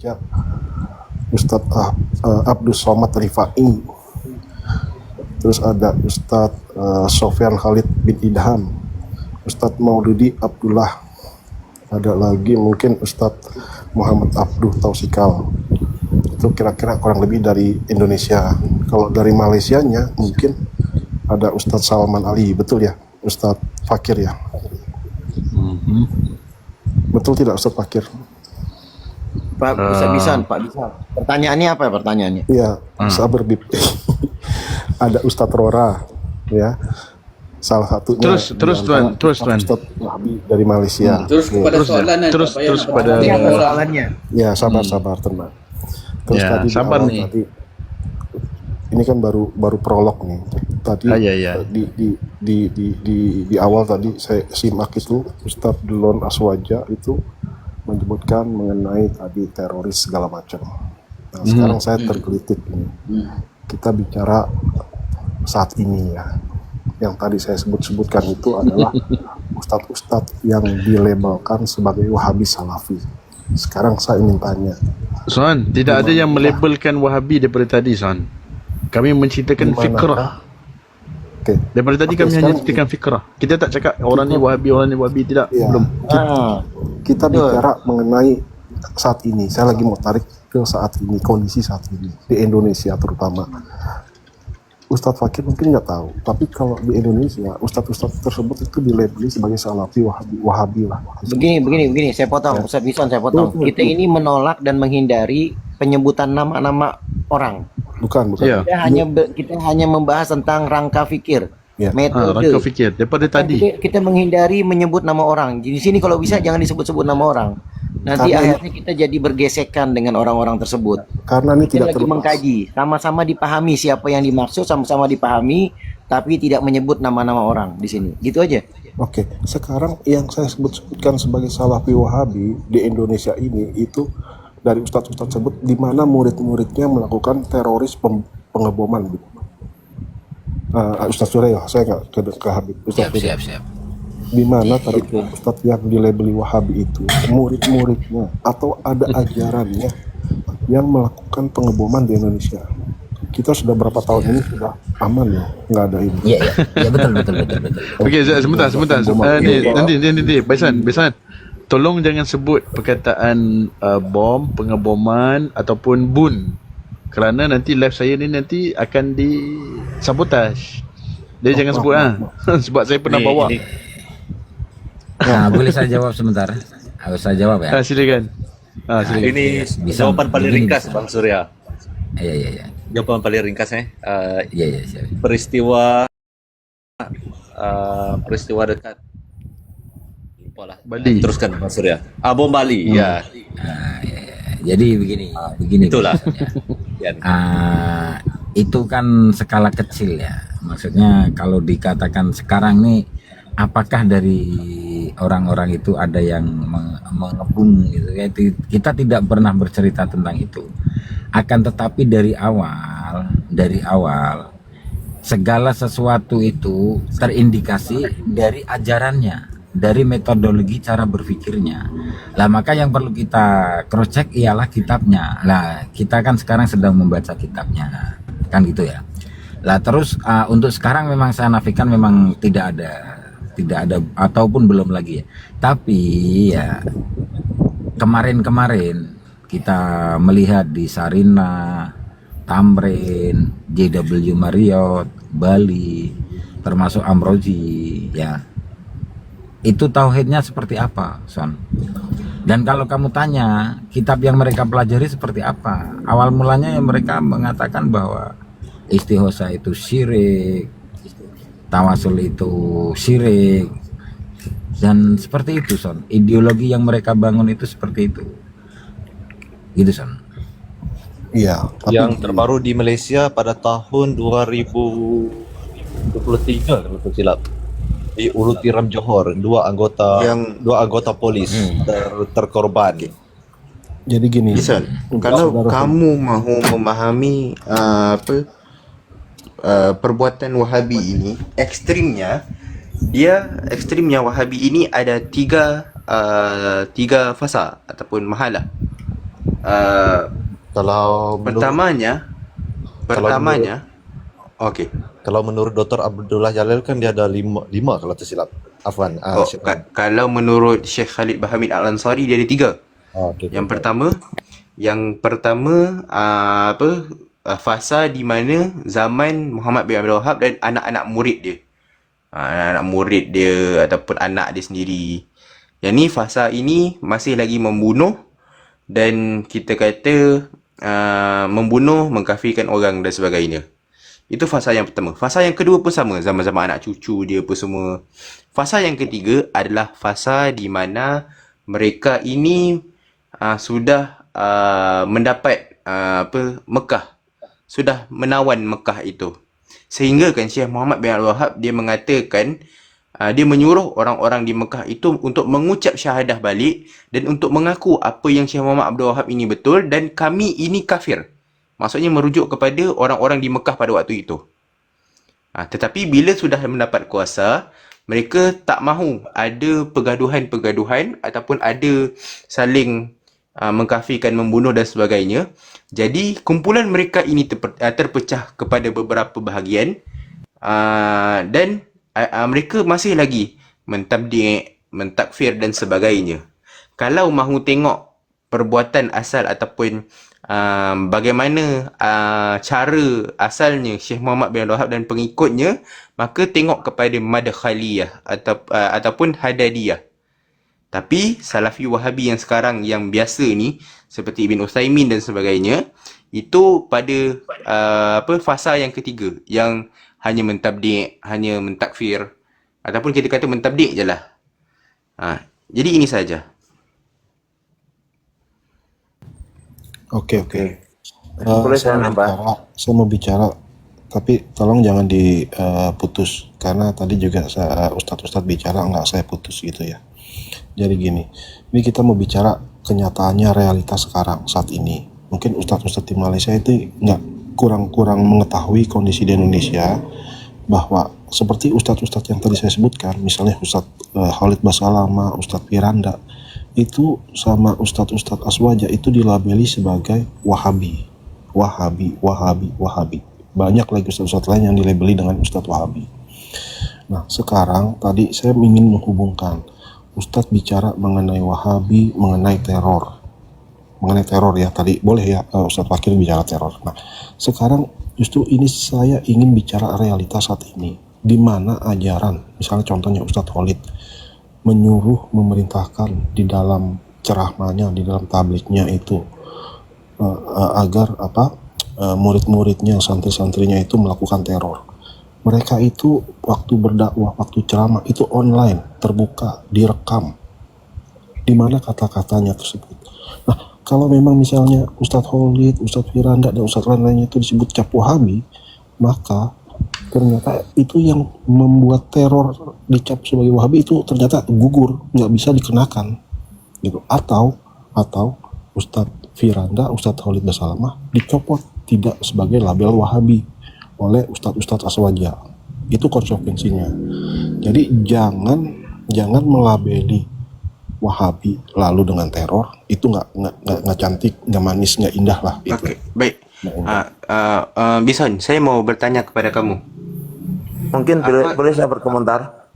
Ya, Ustadz Abdus Somad Rifai, terus ada Ustadz Sofyan Khalid bin Idham, Ustadz Mauludi Abdullah, ada lagi mungkin Ustadz Muhammad Abduh Tausikal. Itu kira-kira kurang lebih dari Indonesia. Kalau dari Malaysianya mungkin ada Ustadz Salman Ali, betul ya Ustadz Fakir ya? Betul tidak Ustadz Fakir? Pak Bisan. Pertanyaannya apa ya pertanyaannya? Iya, sabar Bib. Ada Ustadz Rora, ya. Salah satunya. Terus Tuan. Ustadz Wahabi dari Malaysia. Terus kepada soalan terus pada Soalannya. Ya, sabar tenang. Terus Ya, tadi di sabar awal nih. tadi, ini kan baru prolog nih. Tadi iya. di awal tadi saya simak itu Ustadz Delon Aswaja itu menyebutkan mengenai tadi teroris segala macam. Nah, sekarang saya tergelitik ini. Kita bicara saat ini ya. Yang tadi saya sebutkan itu adalah ustadz-ustadz yang dilabelkan sebagai Wahabi Salafi. Sekarang saya ingin tanya, Son, tidak ada yang melabelkan Wahabi daripada tadi, Son. Kami menceritakan Di fikrah. manakah? Oke. Daripada tadi Oke, kami hanya sekarang ceritakan fikrah. Kita tak cakap orang ni Wahabi, tidak. ya, Belum. kita bicara mengenai saat ini. Saya lagi mau tarik ke saat ini, kondisi saat ini di Indonesia terutama. Ustadz Fakir mungkin nggak tahu, tapi kalau di Indonesia ustadz-ustadz tersebut itu dilabeli sebagai Salafi, Wahabi lah. Begini, saya potong, Ustaz Bison, saya potong. Kita ini menolak dan menghindari penyebutan nama-nama orang. Bukan. Ya. Kita hanya membahas tentang rangka fikir, Ya. metode. Rangka fikir daripada tadi. Kita menghindari menyebut nama orang. Di sini kalau bisa jangan disebut-sebut nama orang. Nanti Karena- akhirnya kita jadi bergesekan dengan orang-orang tersebut. Karena ini Kita tidak lagi terlepas. mengkaji, sama-sama dipahami siapa yang dimaksud, sama-sama dipahami, tapi tidak menyebut nama-nama orang di sini. Gitu aja. Oke, sekarang yang saya sebutkan sebagai Salafi Wahabi di Indonesia ini itu dari ustadz-ustadz tersebut di mana murid-muridnya melakukan teroris pengeboman. Ustadz Surya, saya nggak ke Habib. Ustadz Surya. Siap. Di mana tadi ustadz yang dilabeli Wahabi itu murid-muridnya atau ada ajarannya yang melakukan pengeboman di Indonesia. Kita sudah berapa tahun ini sudah aman ya, nggak ada ini. Iya, betul. Okey, sebentar. Nanti. Baisan. Tolong jangan sebut perkataan bom, pengeboman ataupun bun. Kerana nanti live saya ni nanti akan disabotaj. Dia jangan sebut sebab saya pernah bawa. Nah, boleh saya jawab sebentar? Harus saya jawab ya? Silakan. Silakan. Ini Bisa. jawaban paling Begini, ringkas bisa. Bang Surya. Iya. Jawaban paling ringkas Iya, siap. peristiwa dekat lupa lah. Bali. Teruskan Bang Surya. Bom Bali, ya. Jadi begini. Itulah. maksudnya. Ya. Itu kan skala kecil ya. Maksudnya kalau dikatakan sekarang nih, apakah dari orang-orang itu ada yang mengebung gitu ya? Kita tidak pernah bercerita tentang itu. Akan tetapi dari awal segala sesuatu itu terindikasi dari ajarannya, dari metodologi cara berpikirnya. Lah maka yang perlu kita cross check ialah kitabnya. Lah kita kan sekarang sedang membaca kitabnya, kan gitu ya. Lah terus untuk sekarang memang saya nafikan memang tidak ada ataupun belum lagi ya. Tapi ya kemarin kita melihat di Sarina, Tamrin, JW Marriott, Bali, termasuk Amrozi ya. Itu tauhidnya seperti apa, Son? Dan kalau kamu tanya, kitab yang mereka pelajari seperti apa? Awal mulanya yang mereka mengatakan bahwa istighosa itu syirik, tawasul itu syirik, dan seperti itu, Son. Ideologi yang mereka bangun itu seperti itu. Gitu, Son. Iya. Yang terbaru di Malaysia pada tahun 2023 kalau tak silap. Di Ulu Tiram Johor, dua anggota polis terkorban. Jadi gini. Bisa. Kalau kamu mahu memahami perbuatan Wahabi ini, ekstrimnya Wahabi ini ada tiga fasa ataupun mahalah. Kalau menurut Pertamanya, kalau menurut okey. kalau menurut Dr. Abdullah Jalil kan dia ada lima kalau tersilap. Afwan, Kalau menurut Syekh Khalid Bahamid Al-Ansari dia ada 3. okey. Yang pertama fasa di mana zaman Muhammad bin Abdul Wahab dan anak-anak murid dia. Anak-anak murid dia ataupun anak dia sendiri. Yang ni fasa ini masih lagi membunuh dan kita kata membunuh, mengkafirkan orang dan sebagainya. Itu fasa yang pertama. Fasa yang kedua pun sama, zaman-zaman anak cucu dia apa semua. Fasa yang ketiga adalah fasa di mana mereka ini sudah mendapat Mekah. Sudah menawan Mekah itu. Sehingga kan Syekh Muhammad bin Abdul Wahab dia mengatakan dia menyuruh orang-orang di Mekah itu untuk mengucap syahadah balik dan untuk mengaku apa yang Syekh Muhammad Abdul Wahab ini betul dan kami ini kafir. Maksudnya merujuk kepada orang-orang di Mekah pada waktu itu. Tetapi bila sudah mendapat kuasa, mereka tak mahu ada pergaduhan-pergaduhan ataupun ada saling mengkafirkan, membunuh dan sebagainya. Jadi kumpulan mereka ini terpecah kepada beberapa bahagian dan mereka masih lagi mentabdi', mentakfir dan sebagainya. Kalau mahu tengok perbuatan asal ataupun bagaimana cara asalnya Syekh Muhammad bin Abdul Wahab dan pengikutnya, maka tengok kepada Madkhaliyah ataupun Hadadiyah. Tapi Salafi Wahabi yang sekarang yang biasa ni seperti Ibn Uthaymin dan sebagainya, itu pada fasa yang ketiga yang hanya mentabdi', hanya mentakfir ataupun kita kata mentabdi' je lah. Jadi ini saja. Oke. Boleh saya nambah? Saya mau bicara, tapi tolong jangan diputus karena tadi juga Ustadz bicara nggak saya putus gitu ya. Jadi gini, ini kita mau bicara kenyataannya realitas sekarang saat ini. Mungkin Ustadz di Malaysia itu nggak kurang mengetahui kondisi di Indonesia, bahwa seperti Ustadz yang tadi saya sebutkan, misalnya Ustadz Khalid Basalamah, Ustadz Firanda, itu sama Ustadz Aswaja itu dilabeli sebagai Wahabi. Banyak lagi Ustadz lain yang dilabeli dengan Ustadz Wahabi. Nah sekarang tadi saya ingin menghubungkan Ustadz bicara mengenai Wahabi, mengenai teror ya tadi, boleh ya Ustadz Wakil bicara teror. Nah sekarang justru ini saya ingin bicara realitas saat ini, di mana ajaran, misalnya contohnya Ustadz Khalid menyuruh, memerintahkan di dalam ceramahnya, di dalam tablignya itu agar murid-muridnya, santri-santrinya itu melakukan teror. Mereka itu waktu berdakwah, waktu ceramah itu online, terbuka, direkam, di mana kata-katanya tersebut. Nah, kalau memang misalnya Ustadz Khalid, Ustadz Firanda, dan Ustadz lain-lainnya itu disebut cap Wahabi, maka ternyata itu yang membuat teror dicap sebagai Wahabi itu ternyata gugur, nggak bisa dikenakan, gitu. Atau Ustadz Firanda, Ustadz Khalid Basalamah dicopot tidak sebagai label Wahabi oleh Ustadz Aswaja. Itu konsekuensinya. Jadi jangan melabeli Wahabi lalu dengan teror, itu nggak cantik, nggak manis, nggak indah lah. Okey, baik. Bison, saya mau bertanya kepada kamu. Mungkin boleh saya berkomentar?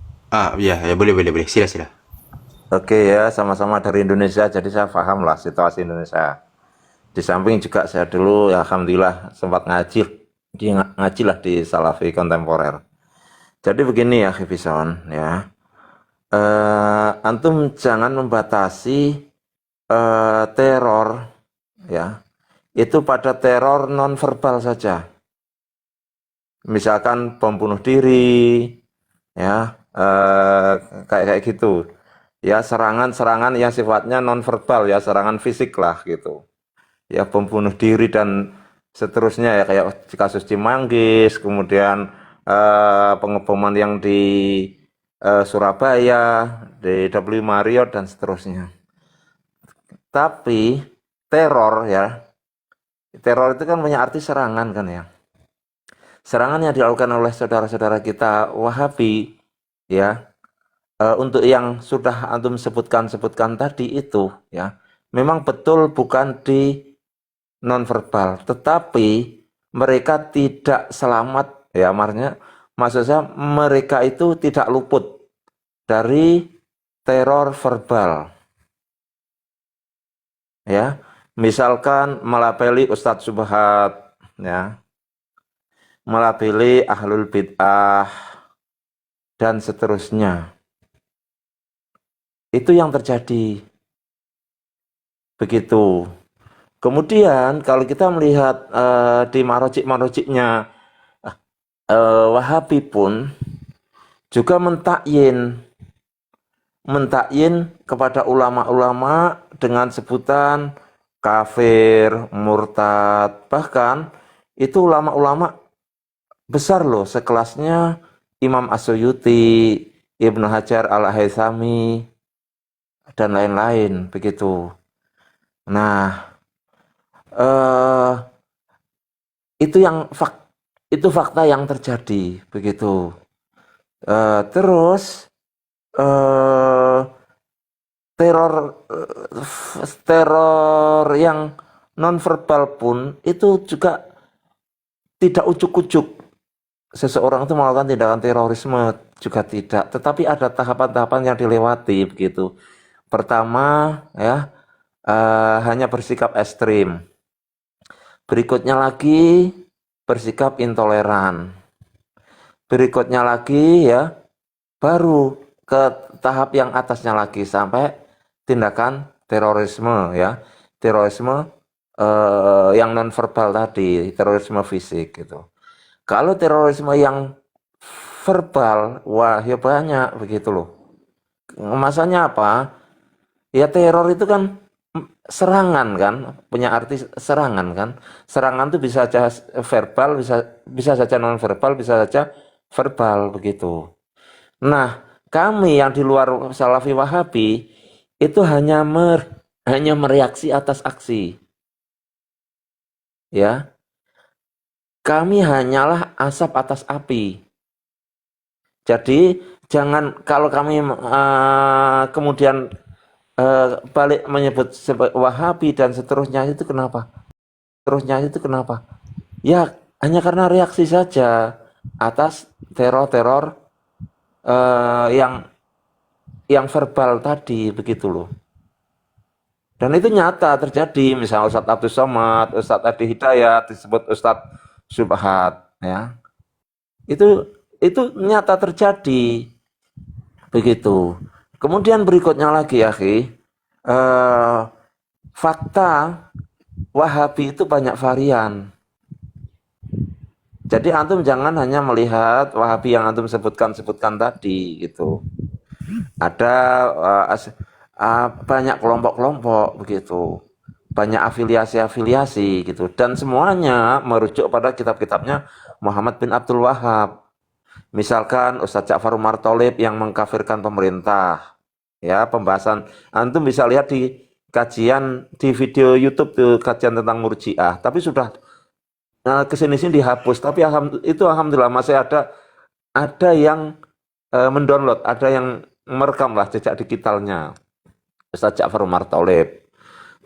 Ya, boleh. Sila. Oke ya, sama-sama dari Indonesia, jadi saya paham lah situasi Indonesia. Di samping juga saya dulu ya alhamdulillah sempat ngaji lah di Salafi kontemporer. Jadi begini ya Khifison ya, antum jangan membatasi teror ya itu pada teror non verbal saja. Misalkan bom bunuh diri ya, kayak gitu ya, serangan yang sifatnya non verbal ya, serangan fisik lah gitu ya, bom bunuh diri dan seterusnya ya, kayak kasus Cimanggis, kemudian pengeboman yang di Surabaya, di W Marriott dan seterusnya. Tapi teror itu kan punya arti serangan kan ya. Serangan yang dilakukan oleh saudara-saudara kita Wahabi ya, untuk yang sudah antum sebutkan tadi itu ya, memang betul bukan di nonverbal, tetapi mereka tidak selamat ya, maksud saya mereka itu tidak luput dari teror verbal. Ya, misalkan melabeli Ustadz Subhat, ya, melabeli ahlul bid'ah dan seterusnya. Itu yang terjadi. Begitu. Kemudian kalau kita melihat di marojik-marojiknya Wahabi pun juga mentakyin kepada ulama-ulama dengan sebutan kafir, murtad. Bahkan itu ulama-ulama besar loh, sekelasnya Imam As-Suyuti, Ibnu Hajar Al-Haythami, dan lain-lain begitu. Nah, itu fakta yang terjadi begitu. Terus teror yang nonverbal pun itu juga tidak ujuk-ujuk seseorang itu melakukan tindakan terorisme, juga tidak. Tetapi ada tahapan-tahapan yang dilewati begitu. Pertama ya, hanya bersikap ekstrim. Berikutnya lagi bersikap intoleran. Berikutnya lagi ya, baru ke tahap yang atasnya lagi sampai tindakan terorisme ya. Terorisme yang nonverbal tadi, terorisme fisik gitu. Kalau terorisme yang verbal, wah ya banyak begitu loh. Masanya apa? Ya teror itu kan serangan kan, punya arti serangan kan. Serangan itu bisa saja verbal, bisa saja non verbal, bisa saja verbal begitu. Nah, kami yang di luar Salafi Wahabi itu hanya mereaksi atas aksi. Ya. Kami hanyalah asap atas api. Jadi jangan kalau kami kemudian balik menyebut Wahabi dan seterusnya itu kenapa? Ya hanya karena reaksi saja atas teror-teror yang verbal tadi begitu loh. Dan itu nyata terjadi, misalnya Ustadz Abdus Somad, Ustadz Adi Hidayat disebut Ustadz Subhat ya. Itu nyata terjadi begitu. Kemudian berikutnya lagi ya, fakta Wahabi itu banyak varian. Jadi antum jangan hanya melihat Wahabi yang antum sebutkan tadi gitu. Ada banyak kelompok-kelompok begitu, banyak afiliasi gitu, dan semuanya merujuk pada kitab-kitabnya Muhammad bin Abdul Wahab. Misalkan Ustadz Ja'far Umar Tholib yang mengkafirkan pemerintah. Ya, pembahasan antum bisa lihat di kajian di video YouTube tuh, kajian tentang Murji'ah, tapi sudah kesini-sini dihapus, tapi alhamdulillah masih ada yang mendownload, ada yang merekam lah jejak digitalnya Ustadz Ja'far Umar Tholib.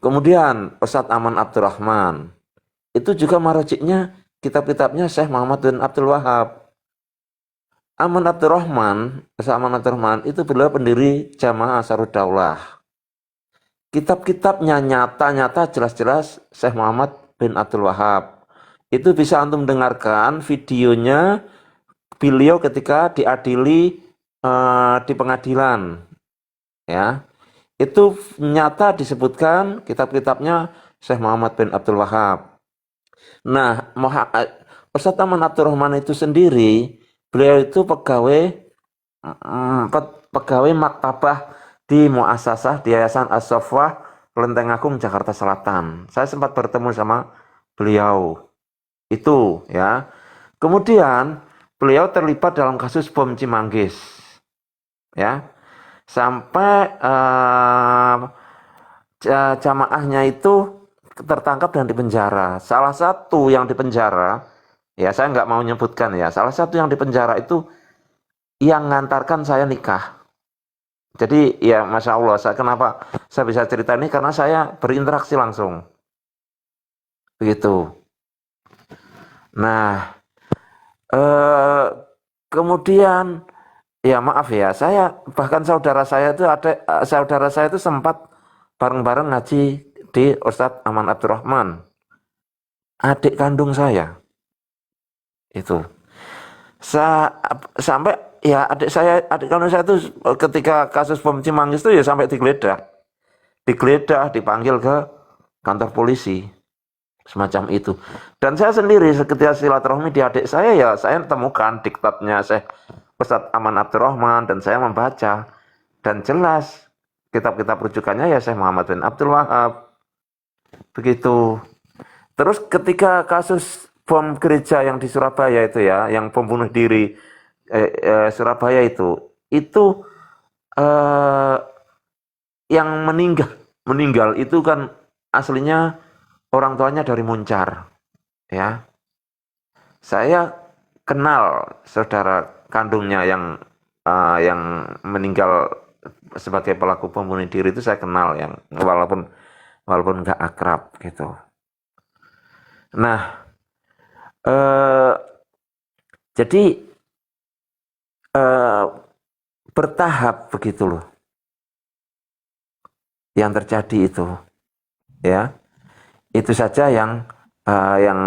Kemudian Ustadz Aman Abdurrahman itu juga marojiknya kitab-kitabnya Syekh Muhammad bin Abdul Wahab. Ustadz Aman Abdurrahman itu beliau pendiri Jamaah Ansarud Daulah. Kitab-kitabnya nyata jelas-jelas Syekh Muhammad bin Abdul Wahab. Itu bisa antum dengarkan videonya beliau ketika diadili di pengadilan. Ya. Itu nyata disebutkan kitab-kitabnya Syekh Muhammad bin Abdul Wahab. Nah, Ustadz Aman Abdurrahman itu sendiri, beliau itu pegawai maktabah di Muassasah di Yayasan As-Sofwah Lenteng Agung Jakarta Selatan. Saya sempat bertemu sama beliau itu ya. Kemudian beliau terlibat dalam kasus bom Cimanggis ya, sampai jamaahnya itu tertangkap dan dipenjara. Salah satu yang dipenjara, ya saya nggak mau menyebutkan ya, salah satu yang dipenjara itu yang ngantarkan saya nikah. Jadi ya Masya Allah, kenapa saya bisa cerita ini karena saya berinteraksi langsung. Begitu. Nah, kemudian ya maaf ya, saya bahkan saudara saya itu sempat bareng-bareng ngaji di Ustadz Aman Abdurrahman, adik kandung saya. Itu. Sampai ya adik kandung saya itu ketika kasus bom Cimanggis itu ya sampai digeledah, dipanggil ke kantor polisi, semacam itu. Dan saya sendiri ketika silaturahmi di adik saya ya saya temukan diktatnya Syekh Ustadz Aman Abdurrahman dan saya membaca dan jelas kitab-kitab rujukannya ya Syekh Muhammad bin Abdul Wahab. Begitu. Terus ketika kasus bom gereja yang di Surabaya itu ya, yang bom bunuh diri Surabaya itu yang meninggal itu kan aslinya orang tuanya dari Muncar, ya. Saya kenal saudara kandungnya yang meninggal sebagai pelaku bom bunuh diri itu saya kenal, yang walaupun nggak akrab gitu. Nah, jadi bertahap begitu loh yang terjadi itu, ya. Itu saja yang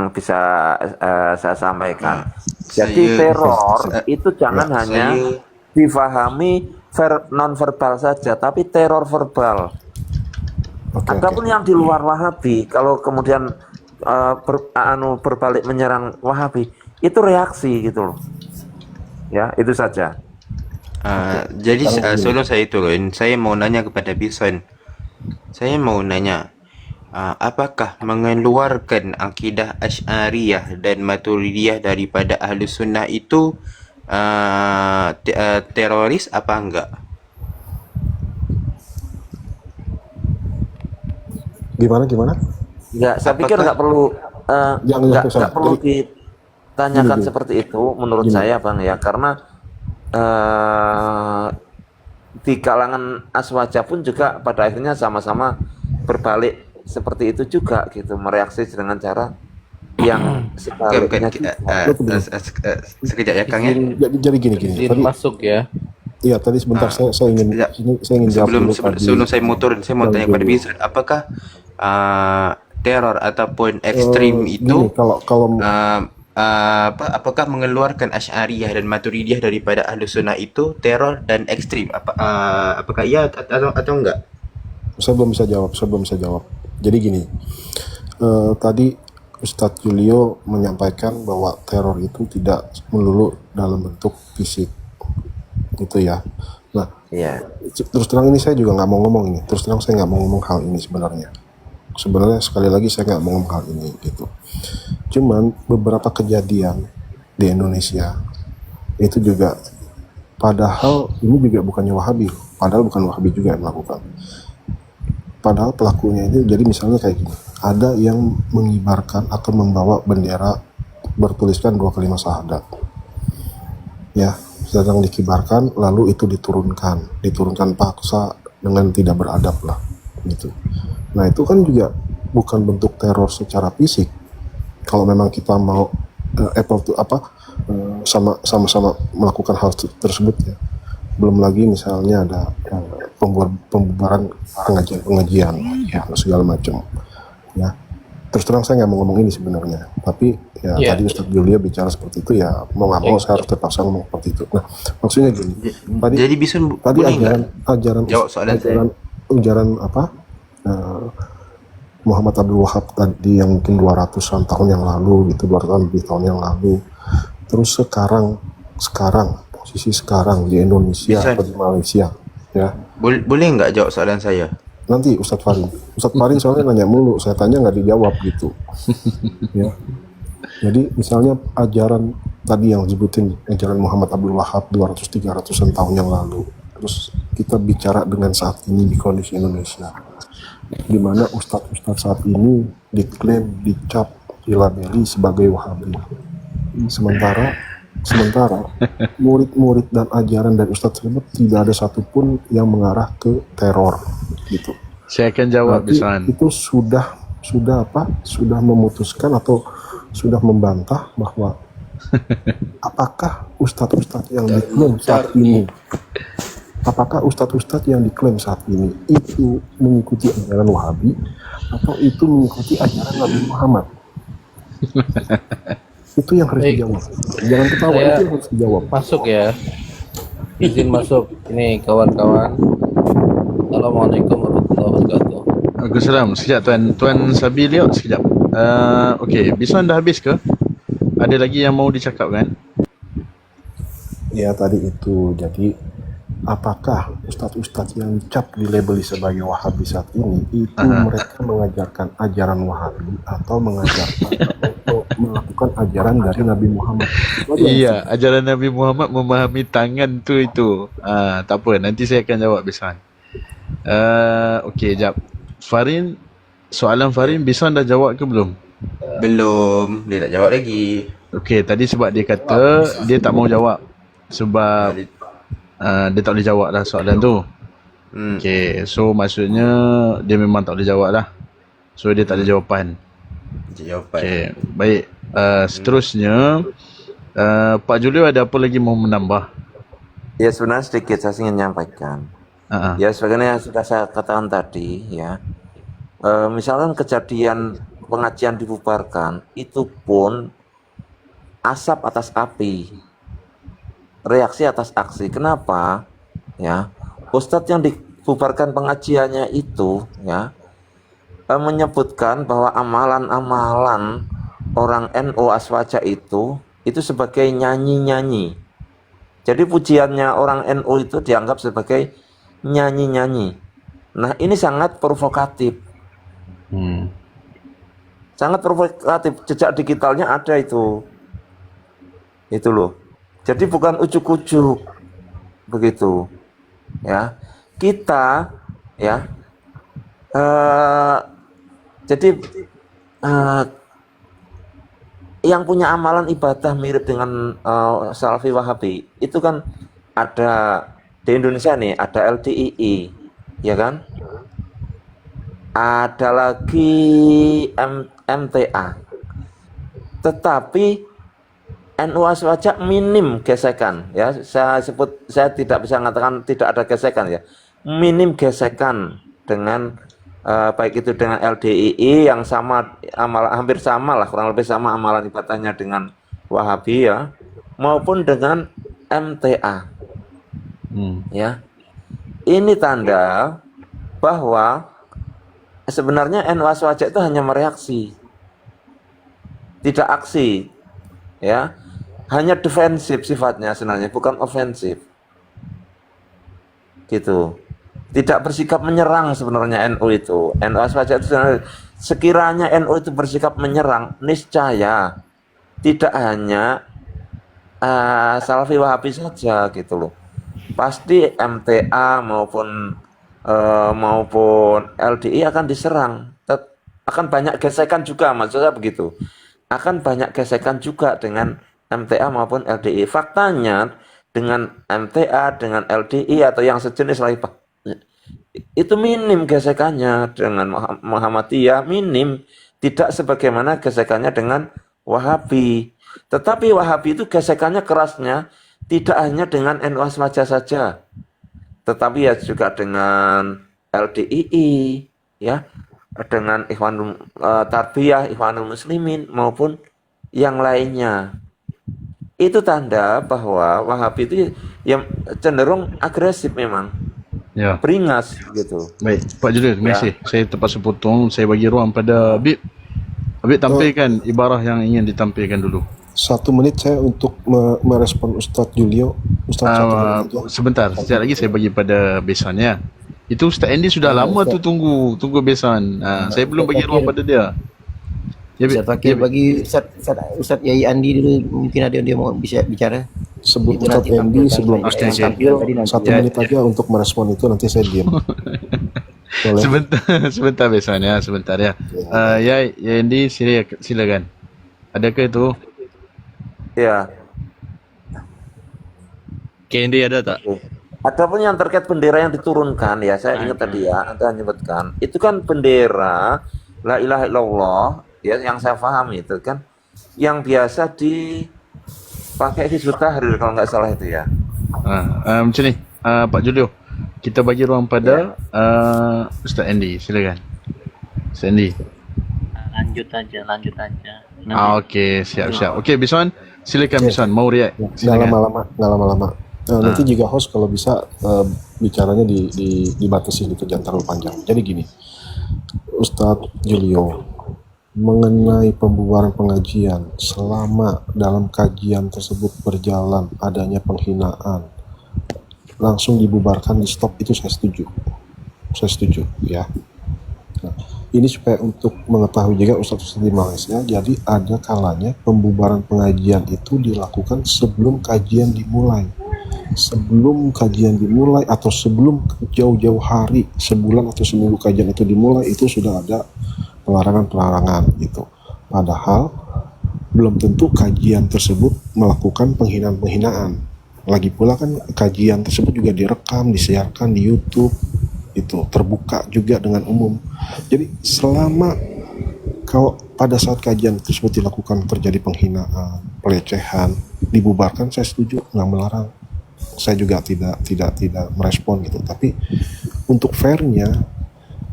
bisa saya sampaikan. Jadi teror itu jangan hanya difahami non-verbal saja, tapi teror verbal. Adapun yang di luar Wahabi, kalau kemudian berbalik menyerang Wahabi, itu reaksi gitu loh. Ya, itu saja. Jadi sebelum saya turun, saya mau nanya kepada Bison. Saya mau nanya, apakah mengeluarkan akidah Asy'ariyah dan Maturidiyah daripada Ahlus Sunnah itu teroris apa enggak? Gimana? Enggak, saya pikir nggak perlu nggak perlu ditanyakan seperti itu menurut saya Bang ya, karena di kalangan Aswaja pun juga pada akhirnya sama-sama berbalik seperti itu juga gitu, mereaksi dengan cara yang sebaliknya. Sekejap ya Kang ya. Jadi gini. Tadi masuk ya. Iya, tadi sebentar saya ingin jawab dulu. Sebelum saya mau turun, saya mau tanya kepada Bison, apakah teror ataupun ekstrim itu apakah mengeluarkan Asy'ariyah dan Maturidiyah daripada Ahlus Sunnah itu teror dan ekstrim? Apakah iya atau enggak? Saya belum bisa jawab. Jadi gini, tadi Ustadz Julio menyampaikan bahwa teror itu tidak melulu dalam bentuk fisik, gitu ya. Nah, terus terang ini saya juga nggak mau ngomong ini. Terus terang saya nggak mau ngomong hal ini sebenarnya. Sekali lagi saya nggak mau ngomong hal ini gitu. Cuman beberapa kejadian di Indonesia itu juga, padahal ini juga bukannya Wahabi, padahal bukan Wahabi juga yang melakukan. Padahal pelakunya itu, jadi misalnya kayak gini, ada yang mengibarkan atau membawa bendera bertuliskan 2 kalimat syahadat, ya, sedang dikibarkan, lalu itu diturunkan paksa dengan tidak beradab lah, gitu. Nah itu kan juga bukan bentuk teror secara fisik. Kalau memang kita mau sama-sama melakukan hal tersebut ya. Belum lagi misalnya ada pembubaran pengajian ya, segala macam ya. Terus terang saya nggak mau ngomong ini sebenarnya, tapi ya tadi Ustadz Julia bicara seperti itu, ya mau nggak mau saya harus terpaksa ngomong seperti itu. Nah maksudnya gini, Jadi Bison tadi ajaran Muhammad Abdul Wahab tadi yang mungkin 200-an tahun yang lalu gitu, 200 lebih tahun yang lalu. Terus sekarang posisi sekarang di Indonesia atau di Malaysia ya. Boleh nggak jawab soalan saya? Nanti Ustadz Farid soalnya nanya mulu, saya tanya nggak dijawab gitu. Ya. Jadi misalnya ajaran tadi yang disebutin, ajaran Muhammad Abdul Wahab 200-300an tahun yang lalu. Terus kita bicara dengan saat ini di kondisi Indonesia, di mana ustadz saat ini diklaim, dicap, dilabeli sebagai Wahabi. Sementara Sementara murid-murid dan ajaran dari Ustadz Selamat tidak ada satupun yang mengarah ke teror gitu. Saya akan jawab Berarti Bisan. itu sudah apa? Sudah memutuskan atau sudah membantah bahwa apakah ustadz-ustadz yang diklaim saat ini, apakah ustadz-ustadz yang diklaim saat ini itu mengikuti ajaran Wahabi atau itu mengikuti ajaran Nabi Muhammad? Itu yang harus dijawab. Jangan ketawa, Saya- itu yang harus dijawab. Masuk ya. Izin masuk. Ini kawan-kawan. Assalamualaikum warahmatullahi wabarakatuh. Waalaikumsalam. Sekejap Tuan Sabi lihat sekejap. Okey, Bisan dah habis ke? Ada lagi yang mau dicakapkan? Ya tadi itu, jadi apakah ustadz-ustadz yang dicap dilabeli sebagai Wahabi saat ini itu mereka mengajarkan ajaran Wahabi atau mengajarkan atau melakukan ajaran dari Nabi Muhammad? Itu aja. Iya, ajaran Nabi Muhammad memahami tangan itu. Tak apa, nanti saya akan jawab Bisan. Okey, jap. Farin, soalan Farin Bisan dah jawab ke belum? Belum, dia tak jawab lagi. Okey, tadi sebab dia kata dia tak mau jawab sebab dia tak boleh jawab lah soalan tu. Okey, so maksudnya dia memang tak boleh jawab lah. So dia tak ada jawapan. Jawapan. Okey, baik. Seterusnya Pak Julio ada apa lagi mau menambah? Ya sebenarnya sedikit saya ingin menyampaikan. Ya sebagaimana yang sudah saya katakan tadi ya, misalkan kejadian pengajian dibubarkan itu pun asap atas api, reaksi atas aksi. Kenapa? Ya, Ustadz yang dibubarkan pengajiannya itu ya menyebutkan bahwa amalan-amalan orang NU Aswaja itu sebagai nyanyi-nyanyi. Jadi pujiannya orang NU itu dianggap sebagai nyanyi-nyanyi. Nah ini sangat provokatif. Sangat provokatif. Jejak digitalnya ada itu loh. Jadi bukan ujuk-ujuk begitu ya. Kita ya jadi yang punya amalan ibadah mirip dengan Salafi Wahabi itu kan ada di Indonesia nih, ada LDII ya kan, ada lagi MTA, tetapi NU Aswaja minim gesekan ya. Saya tidak bisa mengatakan tidak ada gesekan ya, minim gesekan dengan baik itu dengan LDII yang sama hampir sama lah, kurang lebih sama amalan ibadahnya dengan Wahabi ya, maupun dengan MTA ya. Ini tanda bahwa sebenarnya NU Aswaja itu hanya mereaksi, tidak aksi ya, hanya defensif sifatnya sebenarnya, bukan ofensif gitu. Tidak bersikap menyerang sebenarnya NU itu. NU Aswaja itu sebenarnya, sekiranya NU itu bersikap menyerang, niscaya tidak hanya Salafi Wahabi saja gitu loh. Pasti MTA maupun LDI akan diserang. Akan banyak gesekan juga, maksudnya begitu. Akan banyak gesekan juga dengan MTA maupun LDI. Faktanya dengan MTA, dengan LDI atau yang sejenis lain itu minim gesekannya. Dengan Muhammadiyah minim, tidak sebagaimana gesekannya dengan Wahabi. Tetapi Wahabi itu gesekannya kerasnya tidak hanya dengan NU Aswaja saja, tetapi ya juga dengan LDII ya, dengan Ikhwanul Tarbiyah, Ikhwanul Muslimin maupun yang lainnya. Itu tanda bahwa Wahabi itu yang cenderung agresif memang. Ya. Beringas gitu. Baik, Pak Julio, terima kasih. Saya terpaksa potong, saya bagi ruang pada Habib. Habib tampilkan ibarah yang ingin ditampilkan dulu. 1 menit saya untuk merespon Ustadz Julio. Ustadz 1 menit aja. Sebentar, sekejap lagi saya bagi pada Besan ya. Itu Ustaz Andy sudah lama tu tunggu Besan. Saya belum bagi ruang pada dia. Ya, Ustaz Fakir bagi Ustaz Yai Andi dulu, mungkin ada dia mau bisa bicara. Sebelum Itu Ustadz nanti Andy, tampilkan sebelum saya. Ustadz Tampil tampil, tadi nanti. 1 menit aja untuk merespon itu, nanti saya diam. Boleh? sebentar Besan ya, sebentar ya. Ya Andy silakan. Adakah itu? Ya. Candy ada tak? Oke. Adapun yang terkait bendera yang diturunkan ya, saya ingat tadi ya, Anda menyebutkan itu kan bendera la ilaha illallah ya, yang saya pahami itu kan yang biasa dipakai di Hizbut Tahrir kalau nggak salah itu ya. Macam ni, Pak Julio, kita bagi ruang pada Ustaz Andy, silakan. Ustaz Andy. Lanjut aja nanti. Okey, siap. Okey, Bison, silakan Bison, mau react. Nggak Silakan. lama-lama. Nanti juga host kalau bisa bicaranya dibatasi gitu, jangan terlalu panjang. Jadi gini, Ustadz Julio, mengenai pembubaran pengajian, selama dalam kajian tersebut berjalan adanya penghinaan, langsung dibubarkan, di stop, itu saya setuju ya. Nah, ini supaya untuk mengetahui juga Ustadz di Malaysia, jadi ada kalanya pembubaran pengajian itu dilakukan sebelum kajian dimulai. Sebelum kajian dimulai atau sebelum jauh-jauh hari, sebulan atau seminggu kajian itu dimulai, itu sudah ada pelarangan itu. Padahal belum tentu kajian tersebut melakukan penghinaan-penghinaan. Lagi pula kan kajian tersebut juga direkam, disiarkan di YouTube, itu terbuka juga dengan umum. Jadi selama kalau pada saat kajian tersebut dilakukan terjadi penghinaan, pelecehan, dibubarkan, saya setuju, nggak melarang. Saya juga tidak merespon gitu. Tapi untuk fairnya,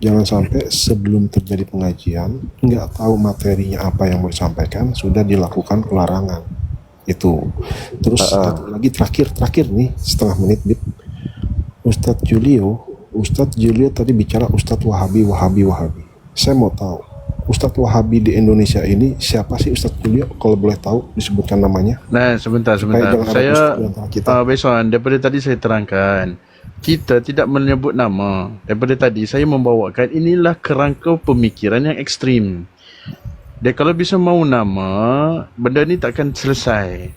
jangan sampai sebelum terjadi pengajian nggak tahu materinya apa yang mau disampaikan, sudah dilakukan pelarangan itu. Terus satu lagi terakhir nih, setengah menit Bib. Ustadz Julio tadi bicara Ustadz Wahabi. Saya mau tahu Ustadz Wahabi di Indonesia ini siapa sih Ustadz Julio, kalau boleh tahu disebutkan namanya? Nah, sebentar. Saya Beson, daripada tadi saya terangkan, kita tidak menyebut nama. Daripada tadi saya membawakan inilah kerangka pemikiran yang ekstrim. Dia kalau bisa mau nama, benda ni takkan selesai.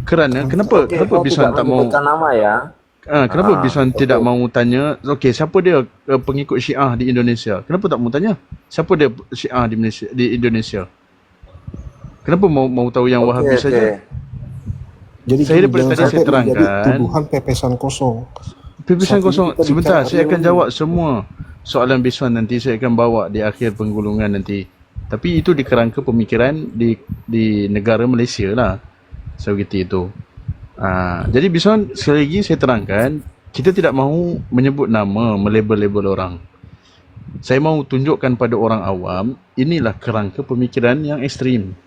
Kerana kenapa Beson tak mau nama ya? Kenapa Bison tidak mau tanya, okey, siapa dia pengikut Syiah di Indonesia? Kenapa tak mau tanya? Siapa dia Syiah di Indonesia? Kenapa mau tahu yang Wahabi saja? Jadi saya daripada tadi saya terangkan, tuduhan pepesan kosong. Sebentar, saya akan jawab semua soalan Bison nanti, saya akan bawa di akhir penggulungan nanti. Tapi itu di kerangka pemikiran di negara Malaysia lah. So itu. Jadi Bison, sekali lagi saya terangkan, kita tidak mahu menyebut nama, melabel-label orang. Saya mahu tunjukkan pada orang awam, inilah kerangka pemikiran yang ekstrim.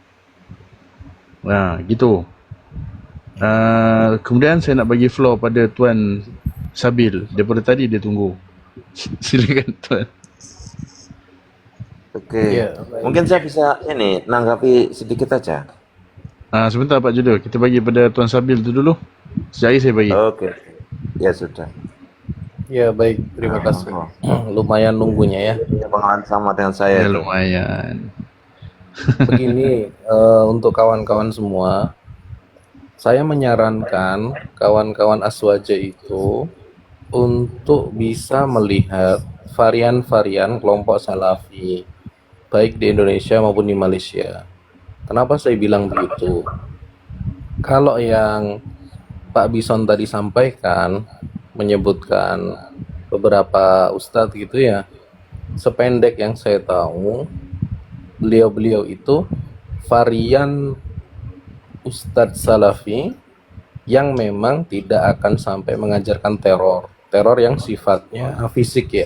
Gitu. Kemudian saya nak bagi floor pada Tuan Sabil. Daripada tadi dia tunggu. Silakan Tuan. Oke. Mungkin saya bisa nanggapi sedikit aja. Sebentar Pak Julio, kita bagi pada Tuan Sabil tu dulu. Sekejap saya bagi. Oke. Ya sudah. Ya baik, terima kasih. Lumayan nunggunya ya. Pengalaman sama dengan saya. Ya, lumayan. Begini, untuk kawan-kawan semua, saya menyarankan kawan-kawan Aswaja itu untuk bisa melihat varian-varian kelompok Salafi, baik di Indonesia maupun di Malaysia. Kenapa saya bilang begitu? Kalau yang Pak Bison tadi sampaikan, menyebutkan beberapa ustadz gitu ya, sependek yang saya tahu, beliau-beliau itu varian ustadz Salafi yang memang tidak akan sampai mengajarkan teror yang sifatnya fisik ya.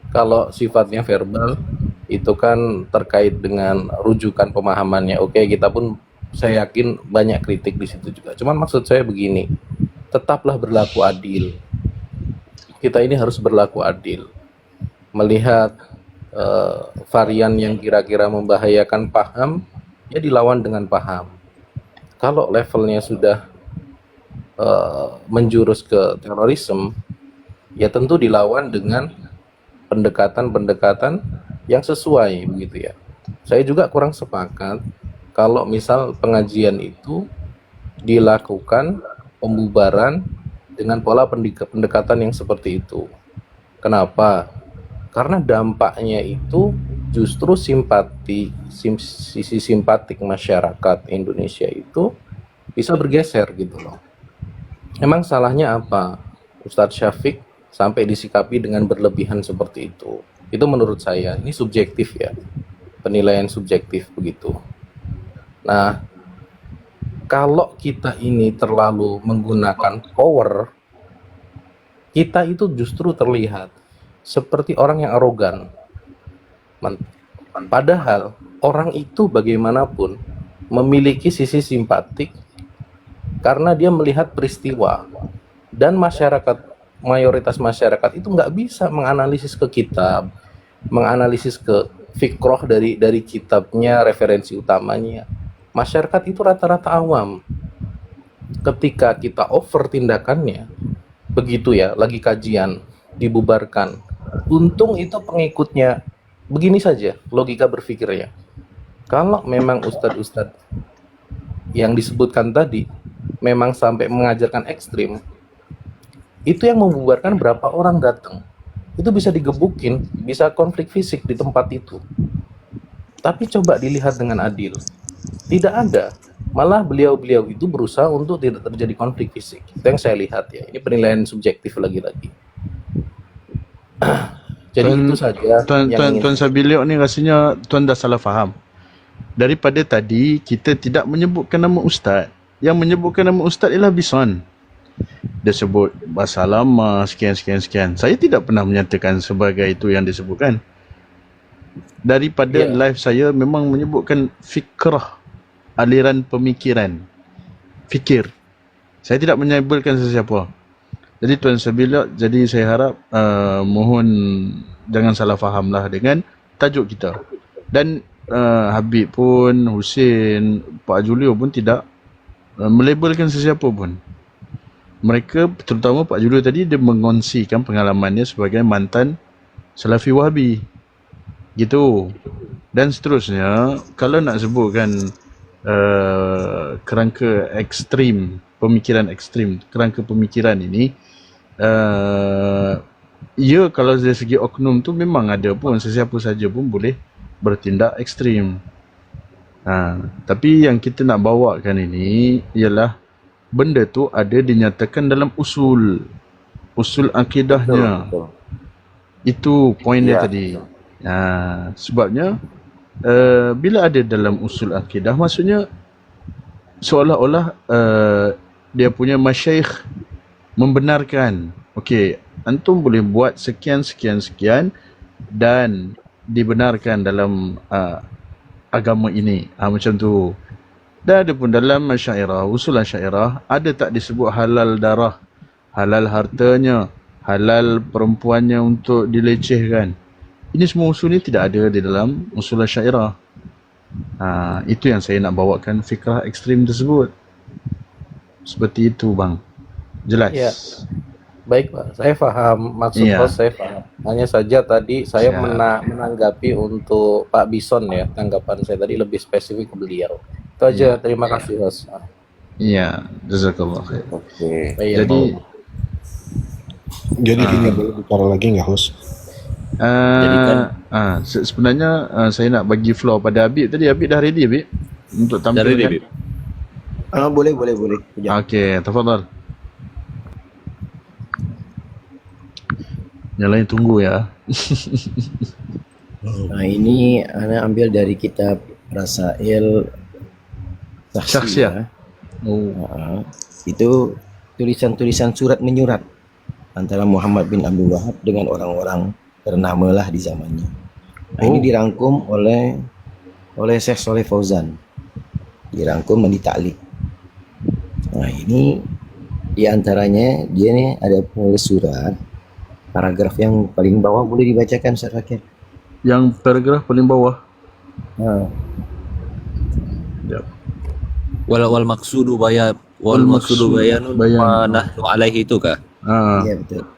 Kalau sifatnya verbal, itu kan terkait dengan rujukan pemahamannya. Oke, kita pun saya yakin banyak kritik di situ juga. Cuman maksud saya begini, tetaplah berlaku adil. Kita ini harus berlaku adil. Melihat varian yang kira-kira membahayakan paham, ya dilawan dengan paham. Kalau levelnya sudah menjurus ke terorisme, ya tentu dilawan dengan pendekatan-pendekatan yang sesuai begitu ya. Saya juga kurang sepakat kalau misal pengajian itu dilakukan pembubaran dengan pola pendekatan yang seperti itu. Kenapa? Karena dampaknya itu justru sisi simpatik masyarakat Indonesia itu bisa bergeser gitu loh. Emang salahnya apa Ustadz Syafiq sampai disikapi dengan berlebihan seperti itu? Itu menurut saya, ini subjektif ya, penilaian subjektif begitu. Nah, kalau kita ini terlalu menggunakan power, kita itu justru terlihat seperti orang yang arogan. Padahal orang itu bagaimanapun memiliki sisi simpatik karena dia melihat peristiwa, dan mayoritas masyarakat itu nggak bisa menganalisis ke kitab, menganalisis ke fikroh dari kitabnya, referensi utamanya. Masyarakat itu rata-rata awam. Ketika kita over tindakannya, begitu ya, lagi kajian, dibubarkan. Untung itu pengikutnya begini saja logika berpikirnya. Kalau memang ustadz-ustadz yang disebutkan tadi memang sampai mengajarkan ekstrim, itu yang membubarkan berapa orang datang. Itu bisa digebukin, bisa konflik fisik di tempat itu. Tapi coba dilihat dengan adil. Tidak ada. Malah beliau-beliau itu berusaha untuk tidak terjadi konflik fisik. Itu yang saya lihat ya. Ini penilaian subjektif lagi-lagi. Jadi itu saja Tuan Sabilio ni rasanya Tuan dah salah faham. Daripada tadi kita tidak menyebutkan nama ustaz. Yang menyebutkan nama ustaz ialah Bison. Dia sebut bahasa lama sekian. Saya tidak pernah menyatakan sebagai itu yang disebutkan. Daripada live saya memang menyebutkan fikrah, aliran pemikiran, fikir. Saya tidak menyebutkan sesiapa. Jadi Tuan Sabila, jadi saya harap mohon jangan salah fahamlah dengan tajuk kita. Dan Habib pun, Husin, Pak Julio pun tidak melabelkan sesiapa pun. Mereka, terutama Pak Julio tadi, dia mengongsikan pengalamannya sebagai mantan Salafi Wahabi. Gitu. Dan seterusnya, kalau nak sebutkan kerangka ekstrim, pemikiran ekstrim, kerangka pemikiran ini, ya kalau dari segi oknum tu memang ada pun, sesiapa saja pun boleh bertindak ekstrim. Tapi yang kita nak bawakan ini ialah benda tu ada dinyatakan dalam usul akidahnya. Itu poin dia tadi. Sebabnya bila ada dalam usul akidah, maksudnya seolah-olah dia punya masyaikh membenarkan, okey, antum boleh buat sekian dan dibenarkan dalam agama ini, macam tu. Dan ada pun dalam Asy'ariyah, usul Asy'ariyah, ada tak disebut halal darah, halal hartanya, halal perempuannya untuk dilecehkan. Ini semua usul ni tidak ada di dalam usul Asy'ariyah. Itu yang saya nak bawakan fikrah ekstrim tersebut. Seperti itu bang. Jelas? Ya. Baik Pak, saya paham maksud bos, saya paham. Hanya saja tadi saya menanggapi untuk Pak Bison ya, tanggapan saya tadi lebih spesifik ke beliau. Itu aja, terima kasih bos. Iya, jazakallah khair. Oke. Jadi kita boleh bicara lagi nggak, host? Sebenarnya saya nak bagi floor pada Habib tadi. Habib dah ready Habib untuk tampil kan? Boleh. Okey, tafadhal. Yang lain tunggu ya. Ini ana ambil dari kitab Rasail Syakhsiyah. Itu tulisan-tulisan surat menyurat antara Muhammad bin Abdul Wahab dengan orang-orang ternama lah di zamannya. Ini dirangkum oleh Syekh Saleh Fauzan. Dirangkum dan ditaklik. Ini diantaranya dia ni ada penulis surat. Paragraf yang paling bawah boleh dibacakan Ustaz Fakir. Yang paragraf paling bawah. Wal maqsudu bayanun ma nahnu alaihi itu kah? Ya betul.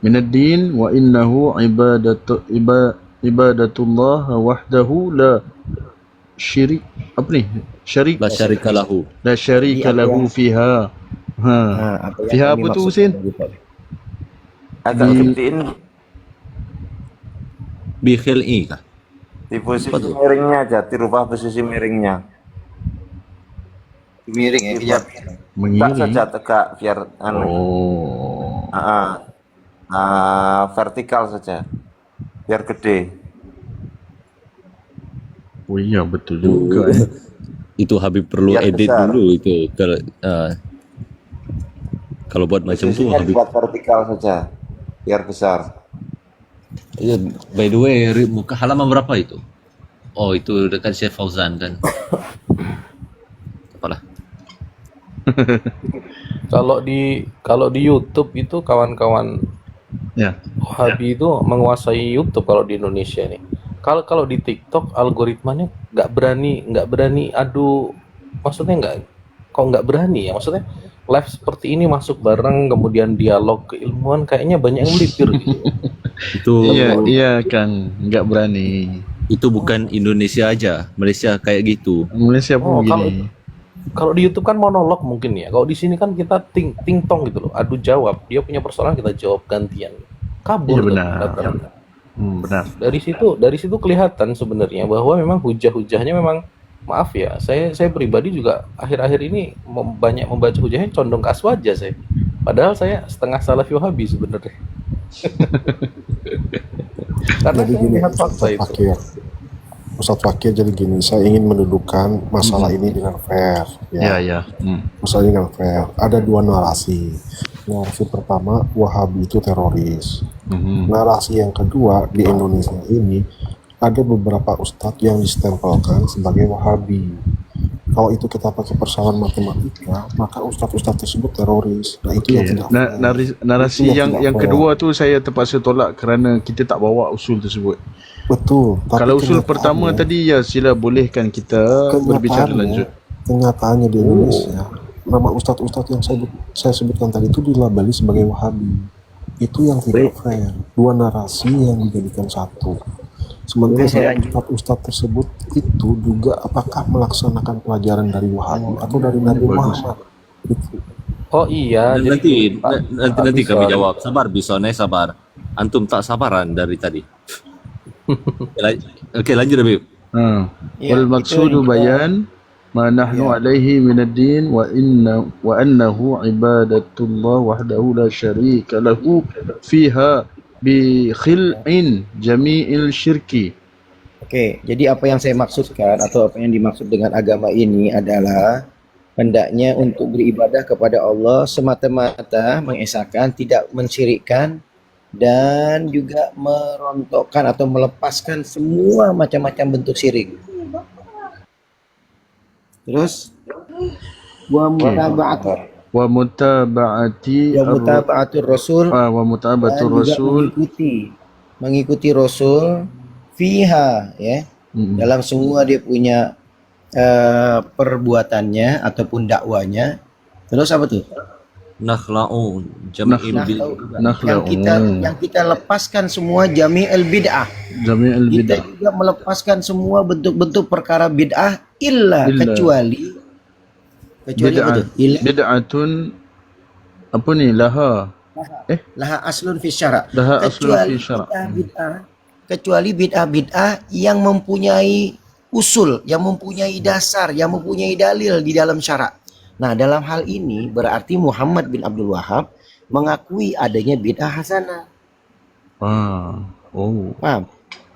Minaddin wa innahu ibadatullah wahdahu la syirik La syarika lahu. La syarika lahu fiha. Fiha apa tu Husin? Agak ketiin Bi khil'i kah? di posisi miringnya aja, dirubah posisi miringnya. Miring ya, kejap. Tegak Mengiring. saja, tegak biar anu. Oh. Vertikal saja biar gede. Oh iya betul juga. Itu Habib perlu Biar edit besar. dulu itu. Kalau buat macam tu Posisinya Habib. dibuat vertikal saja biar besar. Ya, by the way, muka halaman berapa itu? Oh, itu dekat Syekh Fauzan kan. Apalah. Kalau di YouTube itu kawan-kawan Ya. Wahabi itu menguasai YouTube kalau di Indonesia nih. Kalau di TikTok algoritmanya nggak berani adu, maksudnya nggak berani ya, maksudnya live seperti ini masuk bareng kemudian dialog keilmuan kayaknya banyak yang melipir gitu. Itu Iya Kang, nggak berani. itu bukan Indonesia aja, Malaysia kayak gitu. Malaysia pun Oh, begini. kalau di YouTube kan monolog mungkin ya. Kalau di sini kan kita ting tong gitu loh, adu jawab. Dia punya persoalan kita jawab gantian. Kabur Iya tuh benar. data-data. Benar. Dari situ kelihatan sebenarnya bahwa memang hujah-hujahnya memang, maaf ya, saya pribadi juga akhir-akhir ini banyak membaca hujahnya condong ke Aswaja saya. Padahal saya setengah Salafi Wahabi sebenarnya. Karena Jadi saya gini, lihat fakta itu. Ustadz Fakir, jadi gini, saya ingin mendudukan masalah ini dengan fair. Ya. Masalah ini dengan fair. Ada dua narasi. Narasi pertama, Wahabi itu teroris. Narasi yang kedua, di Indonesia ini ada beberapa ustadz yang distempelkan sebagai Wahabi. Kalau itu kita pakai persoalan matematika, maka ustadz-ustadz tersebut teroris. Nah itu yang tidak fair. Narasi Itu yang tidak fair. kedua tu saya terpaksa tolak kerana kita tak bawa usul tersebut. Betul. Tapi Kalau usul kenyataannya- pertama tadi ya sila bolehkan kita berbicara lanjut. Kenyataannya di Indonesia, nama ustadz-ustadz yang saya sebutkan tadi itu dilabeli sebagai Wahabi. Itu yang tidak fair. Dua narasi yang dijadikan satu. Sementara ustadz tersebut itu juga apakah melaksanakan pelajaran dari Wahabi atau dari Nabi Muhammad? Itu. Oh iya, Dan jadi nanti kami jawab. Sabar Bison, sabar. Antum tak sabaran dari tadi. Oke, lanjut Habib. Ya, Wal itu maqsudu yang kita- bayan ma nahnu alaihi min ad-din wa annahu ibadatullah wahdahu la syarika lahu fiha bi khil'in jami'il syirki. Oke, jadi apa yang saya maksudkan atau apa yang dimaksud dengan agama ini adalah hendaknya untuk beribadah kepada Allah semata-mata mengesahkan, tidak mensyirikkan, dan juga merontokkan atau melepaskan semua macam-macam bentuk syirik. Terus wa mutaba'ati Wa mutaba'atur rasul wa mutaba'atur dan juga rasul mengikuti rasul fiha ya, dalam semua dia punya perbuatannya ataupun dakwanya. Terus apa tuh? Nakhla'u jami'il Yang kita lepaskan semua jami'al bid'ah. jami'il Kita bid'ah. juga melepaskan semua bentuk-bentuk perkara bid'ah illa kecuali apa tuh? Illa Bid'atun apa ni laha laha aslun fi syara'. laha aslun Kecuali fi syara'. kecuali bid'ah-bid'ah yang mempunyai usul, yang mempunyai dasar, yang mempunyai dalil di dalam syarak. Nah, dalam hal ini berarti Muhammad bin Abdul Wahab mengakui adanya bid'ah hasanah. Paham?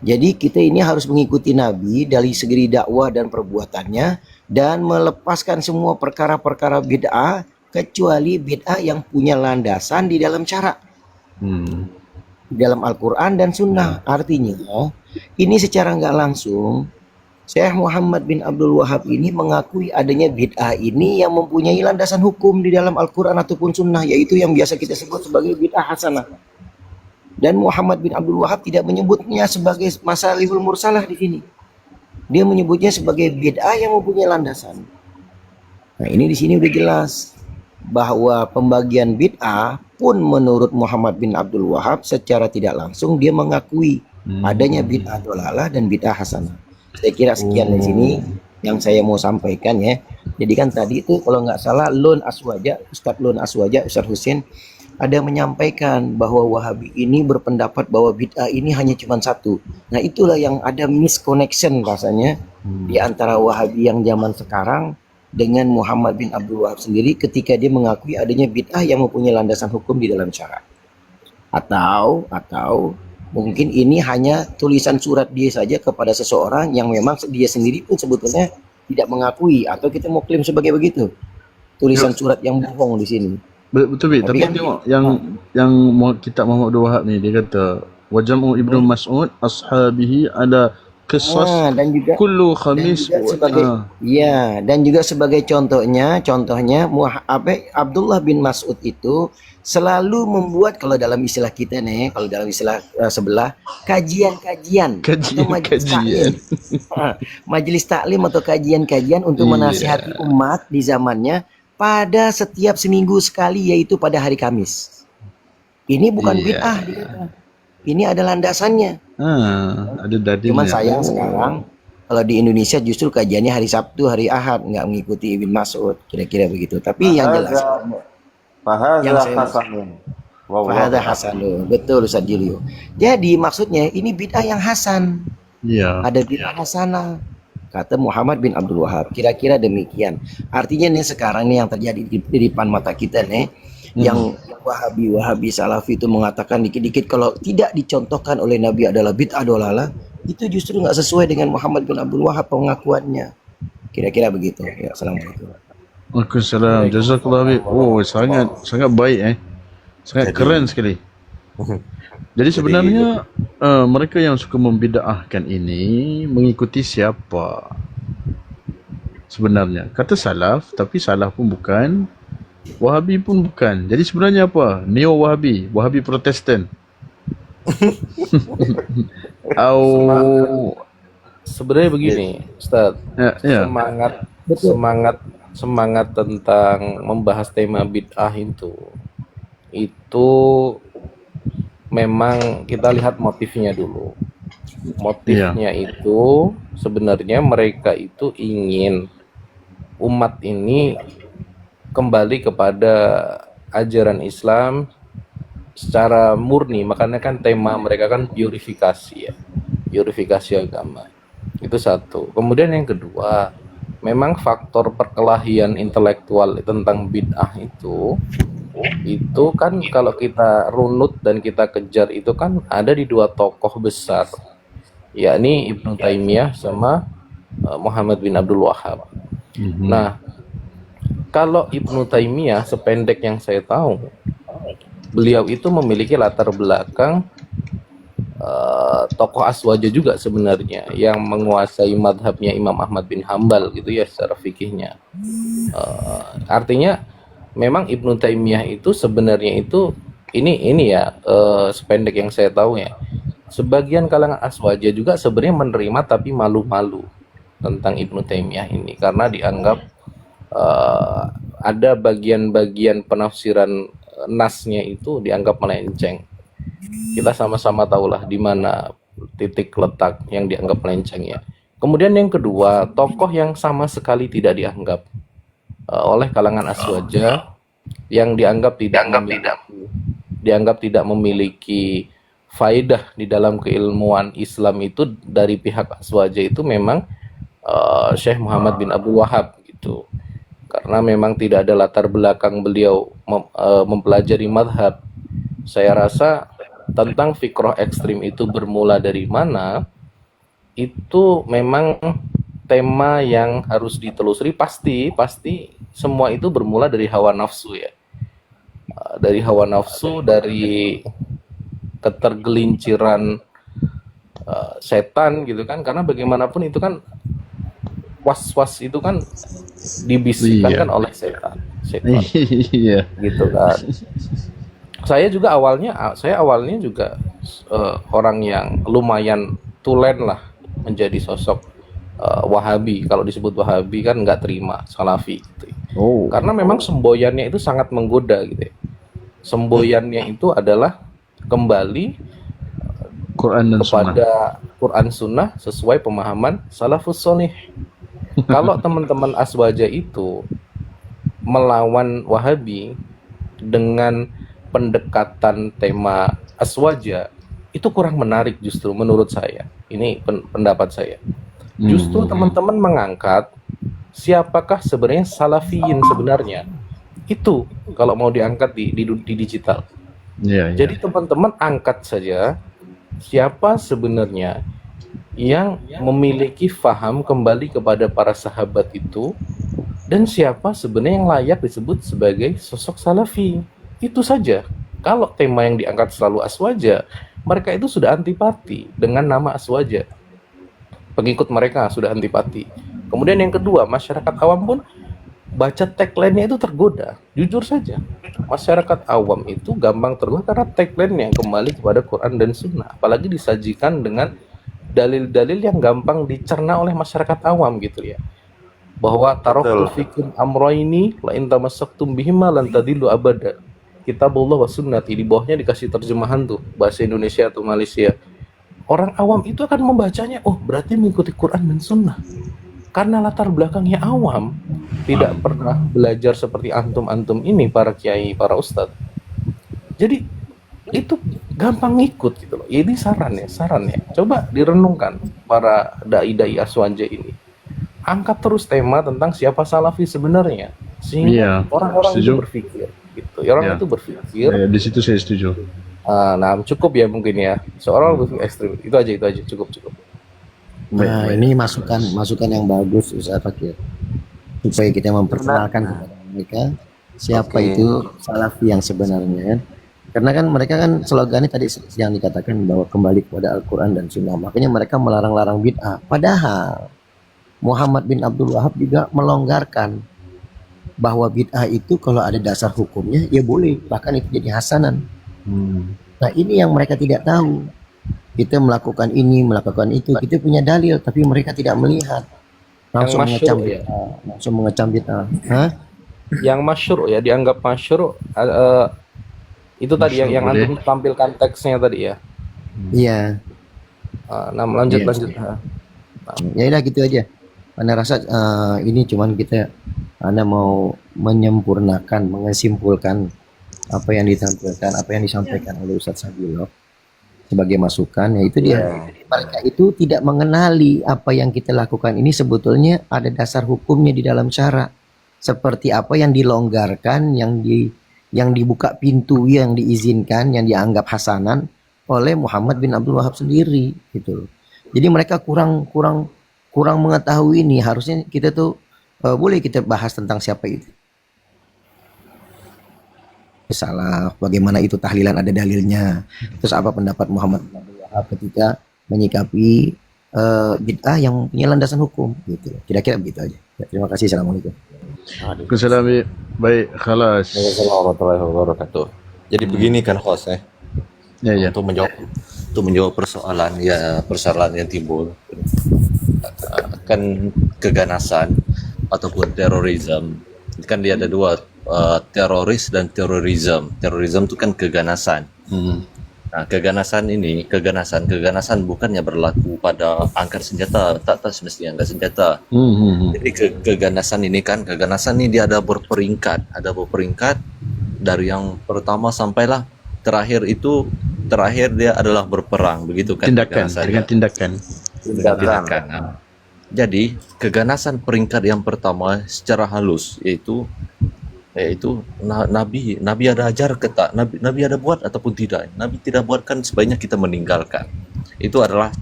Jadi kita ini harus mengikuti Nabi dari segi dakwah dan perbuatannya dan melepaskan semua perkara-perkara bid'ah kecuali bid'ah yang punya landasan di dalam syarak. Dalam Al-Quran dan Sunnah. Artinya ini secara nggak langsung Syekh Muhammad bin Abdul Wahab ini mengakui adanya bid'ah ini yang mempunyai landasan hukum di dalam Al-Quran ataupun Sunnah, yaitu yang biasa kita sebut sebagai bid'ah hasanah. Dan Muhammad bin Abdul Wahab tidak menyebutnya sebagai masalihul mursalah di sini. Dia menyebutnya sebagai bid'ah yang mempunyai landasan. Nah, ini di sini udah jelas bahwa pembagian bid'ah pun menurut Muhammad bin Abdul Wahab secara tidak langsung dia mengakui adanya bid'ah dolalah dan bid'ah hasanah. Saya kira sekian dari sini yang saya mau sampaikan ya. Jadi kan tadi itu kalau nggak salah Ustadz Lun Aswaja, Ustadz Husin ada menyampaikan bahwa Wahabi ini berpendapat bahwa bid'ah ini hanya cuma satu. Nah itulah yang ada misconnection rasanya di antara Wahabi yang zaman sekarang dengan Muhammad bin Abdul Wahab sendiri ketika dia mengakui adanya bid'ah yang mempunyai landasan hukum di dalam syarak. Atau mungkin ini hanya tulisan surat dia saja kepada seseorang yang memang dia sendiri pun sebetulnya tidak mengakui, atau kita mau klaim sebagai begitu. Tulisan surat yang bohong di sini. Betul, tapi kan tengok yang kitab Muhammad Abdul Wahab ni, dia kata wajamu Ibnu Mas'ud ashabihi ada qisas dan juga kullu khamis dan juga sebagai contohnya Abdullah bin Mas'ud itu selalu membuat, kalau dalam istilah kita nih, kalau dalam istilah sebelah, kajian-kajian atau majelis taklim atau kajian-kajian untuk menasihati umat di zamannya pada setiap seminggu sekali, yaitu pada hari Kamis. Ini bukan bid'ah, ini ada landasannya. Ada dalilnya. Cuman sayang sekarang kalau di Indonesia justru kajiannya hari Sabtu, hari Ahad, nggak mengikuti Ibn Mas'ud, kira-kira begitu. Tapi yang jelas Fahadha Hasanun. Betul Ustaz Julio. Jadi maksudnya ini bid'ah yang hasan. Ada bid'ah hasanah, kata Muhammad bin Abdul Wahab. Kira-kira demikian. Artinya nih sekarang nih yang terjadi di depan mata kita nih, yang Wahabi Salafi itu mengatakan dikit-dikit kalau tidak dicontohkan oleh Nabi adalah bid'ah dolalah, itu justru nggak sesuai dengan Muhammad bin Abdul Wahab pengakuannya. Kira-kira begitu. Ya, assalamualaikum. Waalaikumsalam. Jazakallah Habib. Oh, sangat baik sangat keren sekali. Jadi sebenarnya mereka yang suka membid'ahkan ini mengikuti siapa? Sebenarnya kata salaf, tapi salaf pun bukan, Wahabi pun bukan. Jadi sebenarnya apa? Neo Wahabi, Wahabi Protestan. Sebenarnya begini, Ustaz. Semangat tentang membahas tema bid'ah itu memang kita lihat motifnya dulu. Motifnya itu sebenarnya mereka itu ingin umat ini kembali kepada ajaran Islam secara murni. Makanya kan tema mereka kan purifikasi agama. Itu satu. Kemudian yang kedua, memang faktor perkelahian intelektual tentang bid'ah itu kan kalau kita runut dan kita kejar itu kan ada di dua tokoh besar, yakni Ibnu Taimiyah sama Muhammad bin Abdul Wahab. Nah, kalau Ibnu Taimiyah, sependek yang saya tahu, beliau itu memiliki latar belakang tokoh Aswaja juga sebenarnya, yang menguasai madhabnya Imam Ahmad bin Hambal gitu ya secara fikihnya. Artinya memang Ibnu Taimiyah itu sebenarnya itu ini ya sependek yang saya tahu ya, sebagian kalangan Aswaja juga sebenarnya menerima tapi malu-malu tentang Ibnu Taimiyah ini karena dianggap ada bagian-bagian penafsiran nasnya itu dianggap melenceng. Kita sama-sama tahulah di mana titik letak yang dianggap melenceng ya. Kemudian yang kedua, tokoh yang sama sekali tidak dianggap oleh kalangan Aswaja, yang dianggap tidak memiliki faidah di dalam keilmuan Islam itu dari pihak Aswaja itu memang Syekh Muhammad bin Abdul Wahab gitu. Karena memang tidak ada latar belakang beliau mempelajari madhab. Saya rasa tentang fikroh ekstrim itu bermula dari mana, itu memang tema yang harus ditelusuri. Pasti semua itu bermula dari hawa nafsu ya, dari hawa nafsu, dari ketergelinciran setan gitu kan. Karena bagaimanapun itu kan was-was itu kan dibisikkan kan oleh setan gitu kan. Saya awalnya juga orang yang lumayan tulen lah menjadi sosok Wahabi. Kalau disebut Wahabi kan nggak terima, Salafi gitu. Karena memang semboyannya itu sangat menggoda gitu ya. Semboyannya itu adalah kembali Quran dan kepada Quran Sunnah sesuai pemahaman Salafus Sholih. Kalau teman-teman Aswaja itu melawan Wahabi dengan pendekatan tema Aswaja, itu kurang menarik justru menurut saya. Ini pendapat saya. Justru teman-teman mengangkat siapakah sebenarnya salafiyin sebenarnya. Itu kalau mau diangkat di digital. Ya, ya. Jadi teman-teman angkat saja siapa sebenarnya yang memiliki faham kembali kepada para sahabat itu, dan siapa sebenarnya yang layak disebut sebagai sosok salafi. Itu saja. Kalau tema yang diangkat selalu Aswaja, mereka itu sudah antipati dengan nama Aswaja. Pengikut mereka sudah antipati. Kemudian yang kedua, masyarakat awam pun baca tagline-nya itu tergoda. Jujur saja, masyarakat awam itu gampang tergoda karena tagline yang kembali kepada Quran dan Sunnah. Apalagi disajikan dengan dalil-dalil yang gampang dicerna oleh masyarakat awam gitu ya. Bahwa taraktu fikum amrayni la in tamassaktum bihima lan tadillu abada. Kitabullah wa sunnati, di bawahnya dikasih terjemahan tuh bahasa Indonesia atau Malaysia. Orang awam itu akan membacanya, oh berarti mengikuti Quran dan Sunnah. Karena latar belakangnya awam, tidak pernah belajar seperti antum-antum ini, para kiai, para ustadz. Jadi itu gampang ngikut gitu loh. Ini sarannya. Coba direnungkan para dai-dai Aswaja ini. Angkat terus tema tentang siapa salafi sebenarnya, sehingga orang-orang itu berpikir gitu. Orang itu berpikir. Di situ saya setuju. Nah, cukup ya mungkin ya. Seorang lebih ekstrim. Itu aja cukup. Nah, ini masukan yang bagus Ustaz Fakir, supaya kita memperkenalkan kepada mereka siapa itu salafi yang sebenarnya. Karena kan mereka kan slogannya tadi yang dikatakan bahwa kembali kepada Al-Quran dan Sunnah, makanya mereka melarang-larang bid'ah. Padahal Muhammad bin Abdul Wahab juga melonggarkan bahwa bid'ah itu kalau ada dasar hukumnya ya boleh, bahkan itu jadi hasanan. Nah ini yang mereka tidak tahu. Kita melakukan ini, melakukan itu, kita punya dalil, tapi mereka tidak melihat. Langsung mengecam bid'ah. Yang masyhur ya, dianggap masyhur itu tadi yang antum tampilkan teksnya tadi ya. Iya. Nah, lanjut. Ya udah gitu aja. Anda rasa ini cuman kita mau menyempurnakan, menyimpulkan apa yang ditampilkan, apa yang disampaikan oleh Ustadz Sabilo sebagai masukan, yaitu dia mereka itu tidak mengenali apa yang kita lakukan ini sebetulnya ada dasar hukumnya di dalam syara, seperti apa yang dilonggarkan, yang dibuka pintu, yang diizinkan, yang dianggap hasanan oleh Muhammad bin Abdul Wahab sendiri gitu. Jadi mereka kurang mengetahui ini. Harusnya kita tuh boleh kita bahas tentang siapa itu salah, bagaimana itu tahlilan ada dalilnya, terus apa pendapat Muhammad bin Abdul Wahab ketika menyikapi bid'ah yang punya landasan hukum gitu. Kira-kira begitu aja. Ya, terima kasih. Assalamualaikum. Waalaikumsalam. Baik, khalas. Waalaikumsalam warahmatullahi wabarakatuh. Jadi begini kan host ya. Untuk menjawab persoalan yang timbul kan keganasan ataupun terorisme, kan dia ada dua, teroris dan terorisme. Terorisme itu kan keganasan. Nah, keganasan bukannya berlaku pada angkat senjata, tak semestinya angkat senjata. Jadi keganasan ini dia ada berperingkat dari yang pertama sampailah terakhir dia adalah berperang, begitu kan? Tindakan. Jadi keganasan peringkat yang pertama secara halus yaitu Nabi ada ajar ke tak, Nabi ada buat ataupun tidak. Nabi tidak buat kan sebaiknya kita meninggalkan. Itu adalah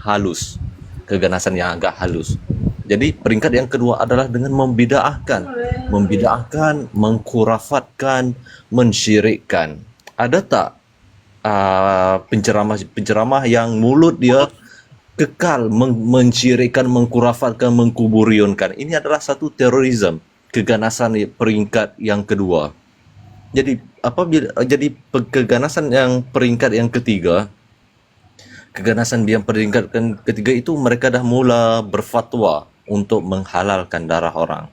halus, keganasan yang agak halus. Jadi peringkat yang kedua adalah dengan membida'ahkan, mengkurafatkan, mensyirikkan. Ada tak penceramah yang mulut dia kekal mensyirikkan, mengkurafatkan, mengkuburionkan? Ini adalah satu terorisme, keganasan peringkat yang kedua. Jadi keganasan yang peringkat yang ketiga, itu mereka dah mula berfatwa untuk menghalalkan darah orang,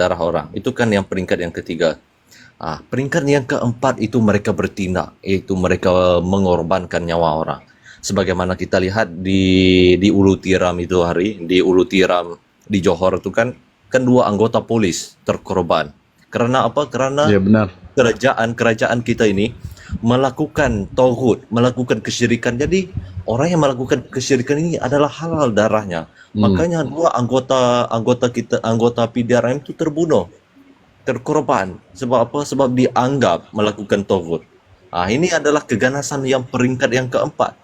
darah orang. Itu kan yang peringkat yang ketiga. Peringkat yang keempat itu mereka bertindak, yaitu mereka mengorbankan nyawa orang. Sebagaimana kita lihat di Ulu Tiram itu di Ulu Tiram di Johor itu kan dua anggota polis terkorban. Karena apa? Karena ya, benar. kerajaan kita ini melakukan tauhid, melakukan kesyirikan. Jadi orang yang melakukan kesyirikan ini adalah halal darahnya. Makanya dua anggota PDRM itu terbunuh, terkorban. Sebab apa? Sebab dianggap melakukan tauhid. Ini adalah keganasan yang peringkat yang keempat.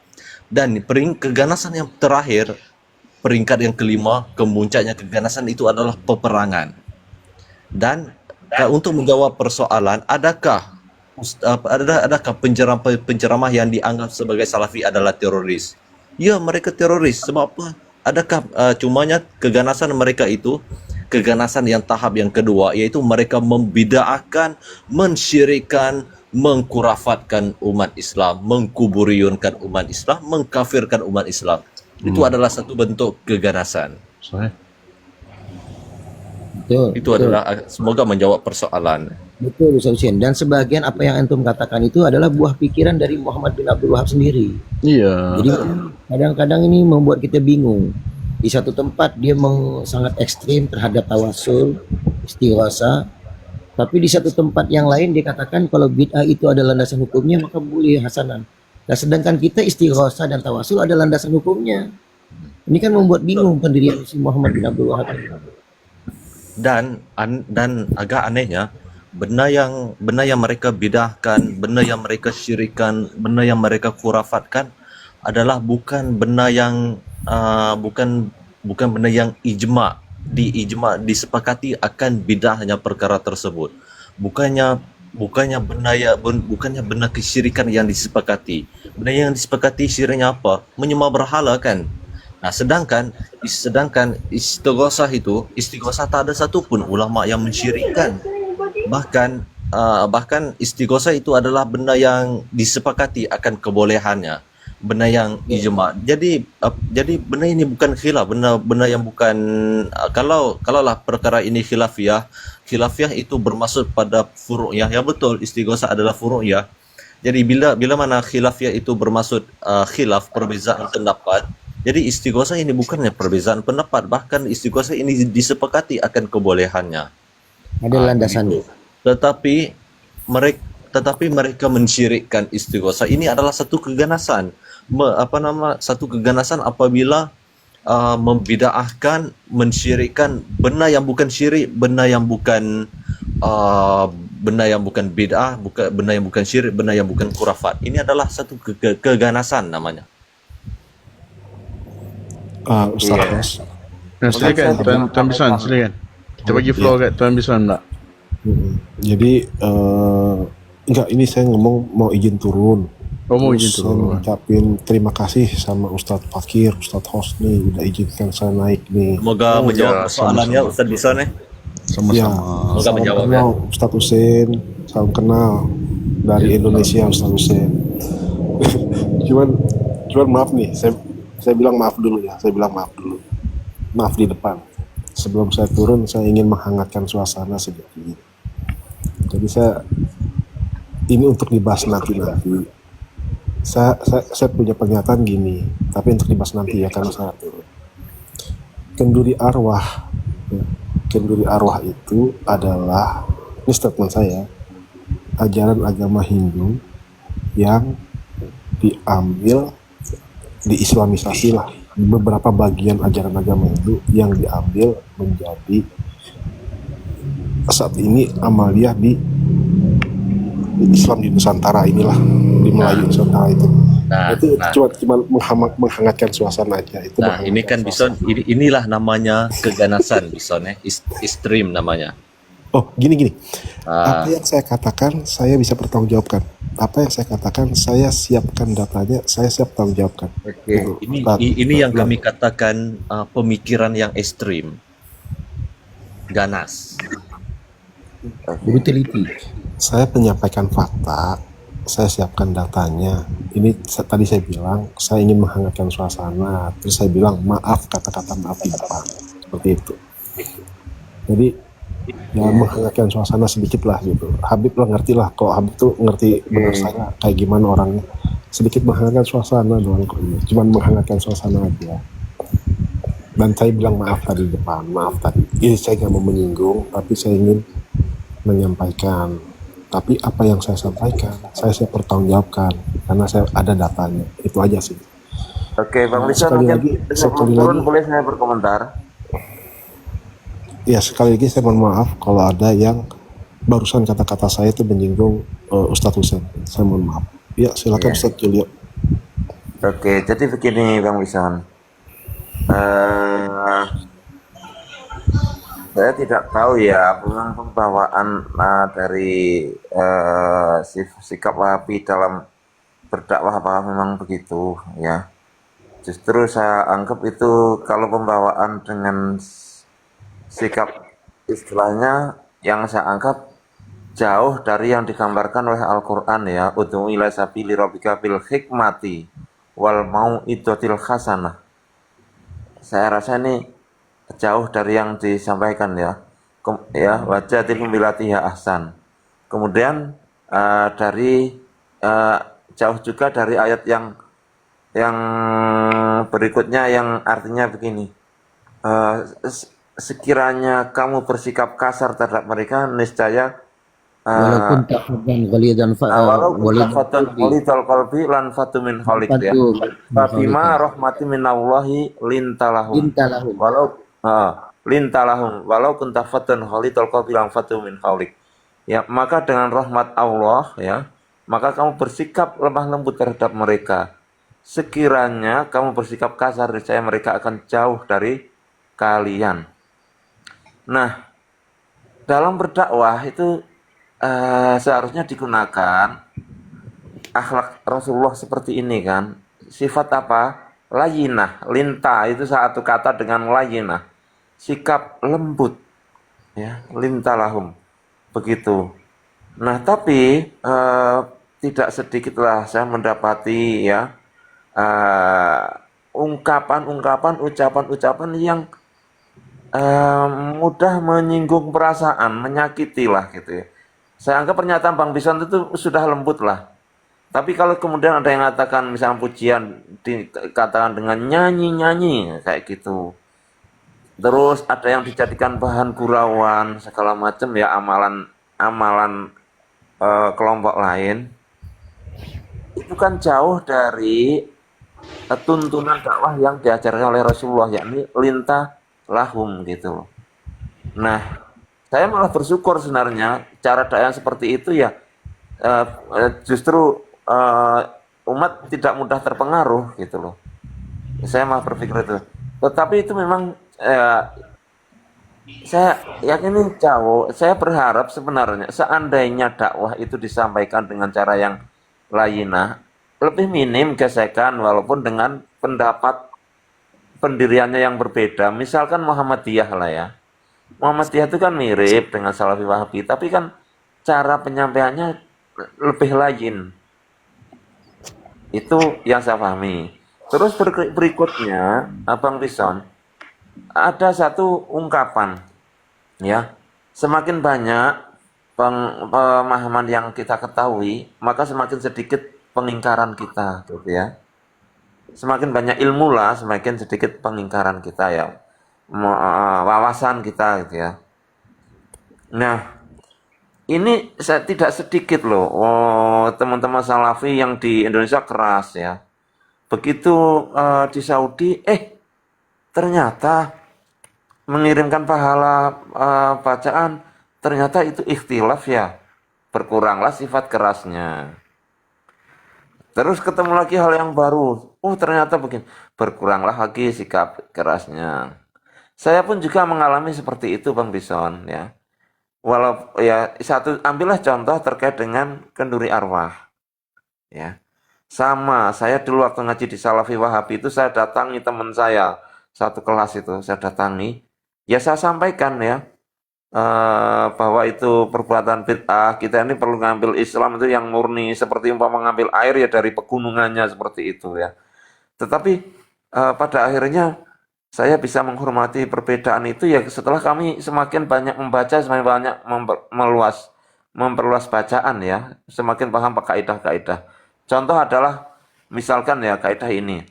Dan keganasan yang terakhir, peringkat yang kelima, kemuncaknya keganasan itu adalah peperangan. Dan untuk menjawab persoalan, adakah penceramah yang dianggap sebagai salafi adalah teroris? Ya, mereka teroris. Sebab apa? Adakah cumanya keganasan mereka itu keganasan yang tahap yang kedua, yaitu mereka membid'ahkan, mensyirikkan, mengkurafatkan umat Islam, mengkuburiyunkan umat Islam, mengkafirkan umat Islam. Itu adalah satu bentuk keganasan. Betul. Itu adalah, semoga menjawab persoalan. Betul, Ustaz Hussein. Dan sebagian apa yang antum katakan itu adalah buah pikiran dari Muhammad bin Abdul Wahab sendiri. Iya. Jadi kadang-kadang ini membuat kita bingung. Di satu tempat dia sangat ekstrim terhadap tawasul, istighosa, tapi di satu tempat yang lain dia katakan kalau bid'ah itu ada landasan hukumnya maka boleh hasanan. Nah, sedangkan kita istighosa dan tawasul ada landasan hukumnya. Ini kan membuat bingung pendirian si Muhammad bin Abdul Wahab. Dan agak anehnya, benda yang mereka bid'ahkan, benda yang mereka syirikan, benda yang mereka khurafatkan adalah bukan benda yang bukan benda yang ijma disepakati akan bid'ahnya perkara tersebut. Bukannya benda kesyirikan yang disepakati. Benda yang disepakati syiriknya apa? Menyembah berhala kan. Nah, sedangkan istighosah tak ada satupun ulama yang mensyirikkan. Bahkan istighosah itu adalah benda yang disepakati akan kebolehannya, benda yang ijma. Jadi benda ini bukan khilaf, benda yang bukan kalaulah perkara ini khilafiyah itu bermaksud pada furu'iyah. Ya betul, istighosah adalah furu'iyah. Jadi bila mana khilafiyah itu bermaksud khilaf, perbezaan pendapat, jadi istighosah ini bukannya perbezaan pendapat, bahkan istighosah ini disepakati akan kebolehannya. Ada landasannya. Tetapi mereka mensyirikkan istighosah. Ini adalah satu keganasan. Satu keganasan apabila membid'ahkan, mensyirikkan benda yang bukan syirik, benda yang bukan bid'ah, benda yang bukan syirik, benda yang bukan khurafat. Ini adalah satu keganasan namanya. Ustaz. Nah, silakan Tuan Biswan, silakan. Kita bagi floor kat Tuan Biswan tak? Jadi enggak, ini saya ngomong mau izin turun. Mau izin Saya turun. ngucapin terima kasih sama Ustadz Fakir, Ustadz Hosni udah izinkan saya naik nih. Semoga menjawab persoalannya Ustaz Biswan ya. Ya, Semoga salam menjawab ya. kenal Ustadz Hussein, salam kenal dari Indonesia Ustadz Hussein. cuman maaf nih, saya bilang maaf dulu ya, maaf di depan. Sebelum saya turun, saya ingin menghangatkan suasana sedikit. Jadi ini untuk dibahas nanti. Saya punya pernyataan gini, tapi untuk dibahas nanti ya karena saya turun. Kenduri arwah itu adalah, ini statement saya, ajaran agama Hindu yang diambil, diislamisasi lah, beberapa bagian ajaran agama Hindu yang diambil menjadi saat ini amaliyah di Islam di Nusantara inilah, di Melayu Nusantara itu. Cuma menghangatkan suasana aja itu. Nah, ini kan Bison, inilah namanya keganasan Bison ya, ekstrim namanya. Oh, gini. Apa yang saya katakan saya bisa pertanggungjawabkan. Apa yang saya katakan saya siapkan datanya, saya siap tanggung jawabkan. Oke. Ini yang kami katakan pemikiran yang ekstrim, ganas. Brutality. Saya menyampaikan fakta, saya siapkan datanya. Ini tadi saya bilang saya ingin menghangatkan suasana, terus saya bilang maaf, kata-kata maaf di depan, seperti itu. Jadi ya menghangatkan suasana sedikit lah gitu. Habib lah ngerti lah, kok Habib tuh ngerti benar saya kayak gimana orangnya. Sedikit menghangatkan suasana doang kok ini. Cuman menghangatkan suasana aja. Dan saya bilang maaf tadi di depan, maaf tadi. Ini saya nggak mau menyinggung, tapi saya ingin menyampaikan Tapi apa yang saya sampaikan, saya siap pertanggungjawabkan karena saya ada datanya. Itu aja sih. Oke, Bang Rizwan, Sekali mungkin lagi, sebelum sekali turun lagi, boleh saya berkomentar? ya sekali lagi saya mohon maaf kalau ada yang barusan kata-kata saya itu menyinggung Ustadz Husain. Saya mohon maaf. Ya silakan Iya. Ustadz Julio. Oke, jadi begini Bang Rizwan. Eh, saya tidak tahu ya memang pembawaan dari sikap Wahabi dalam berdakwah apa memang begitu ya. Justru saya anggap itu kalau pembawaan dengan sikap istilahnya yang saya anggap jauh dari yang digambarkan oleh Al-Quran ya. Ud'u ila sabili rabbika bil hikmati wal mau'izatil hasanah. Saya rasa ini jauh dari yang disampaikan ya. Ya, wajadilhum billati hiya ahsan. Kemudian dari jauh juga dari ayat yang berikutnya yang artinya begini. Sekiranya kamu bersikap kasar terhadap mereka, niscaya Walaupun tak faddan ghalidan walau walidan kafatan qalidal qalbi lan fatu min halik ya. Fabima rahmati minallahi lintalahum. Lintalahum. Walau kunta fatan qalidal qalbi lan fatu min halik. Ya, maka dengan rahmat Allah ya, maka kamu bersikap lemah lembut terhadap mereka. Sekiranya kamu bersikap kasar, niscaya mereka akan jauh dari kalian. Nah, dalam berdakwah itu seharusnya digunakan akhlak Rasulullah seperti ini kan. Sifat apa? Layinah, linta itu satu kata dengan layinah. Sikap lembut ya, lintalahum. Begitu. Nah, tapi tidak sedikitlah saya mendapati ya ungkapan-ungkapan, ucapan-ucapan yang mudah menyinggung perasaan, menyakiti lah gitu ya. Saya anggap pernyataan Bang Bison itu sudah lembut lah. Tapi kalau kemudian ada yang mengatakan misalnya pujian dikatakan dengan nyanyi-nyanyi kayak gitu. Terus ada yang dijadikan bahan gurauan segala macam ya, amalan kelompok lain. Itu kan jauh dari tuntunan dakwah yang diajarkan oleh Rasulullah, yakni lintah lahum gitu. Nah, saya malah bersyukur sebenarnya cara dakwah yang seperti itu ya justru umat tidak mudah terpengaruh gitu loh. Saya malah berpikir itu. Tetapi itu memang saya yakin jauh. Saya berharap sebenarnya seandainya dakwah itu disampaikan dengan cara yang layinah, lebih minim gesekan walaupun dengan pendapat pendiriannya yang berbeda. Misalkan Muhammadiyah lah ya. Muhammadiyah itu kan mirip dengan Salafi Wahabi, tapi kan cara penyampaiannya lebih layin. Itu yang saya pahami. Terus berikutnya, Abang Bison, ada satu ungkapan, ya. Semakin banyak pemahaman yang kita ketahui, maka semakin sedikit pengingkaran kita, gitu ya. Semakin banyak ilmu lah, semakin sedikit pengingkaran kita ya. Wawasan kita gitu ya. Nah, ini saya tidak sedikit loh teman-teman Salafi yang di Indonesia keras ya. Begitu di Saudi ternyata mengirimkan pahala bacaan, ternyata itu ikhtilaf ya. Berkuranglah sifat kerasnya. Terus ketemu lagi hal yang baru. Ternyata begini, berkuranglah lagi sikap kerasnya. Saya pun juga mengalami seperti itu Bang Bison ya. Walau ya ambillah contoh terkait dengan kenduri arwah. Ya. Sama, saya dulu waktu ngaji di Salafi Wahabi itu saya datangi teman saya, satu kelas itu saya datangi. Ya saya sampaikan ya bahwa itu perbuatan bid'ah. Kita ini perlu ngambil Islam itu yang murni, seperti umpama mengambil air ya dari pegunungannya seperti itu ya. Tetapi pada akhirnya saya bisa menghormati perbedaan itu ya setelah kami semakin banyak membaca, semakin banyak memperluas bacaan ya, semakin paham kaidah-kaidah. Contoh adalah misalkan ya kaidah ini.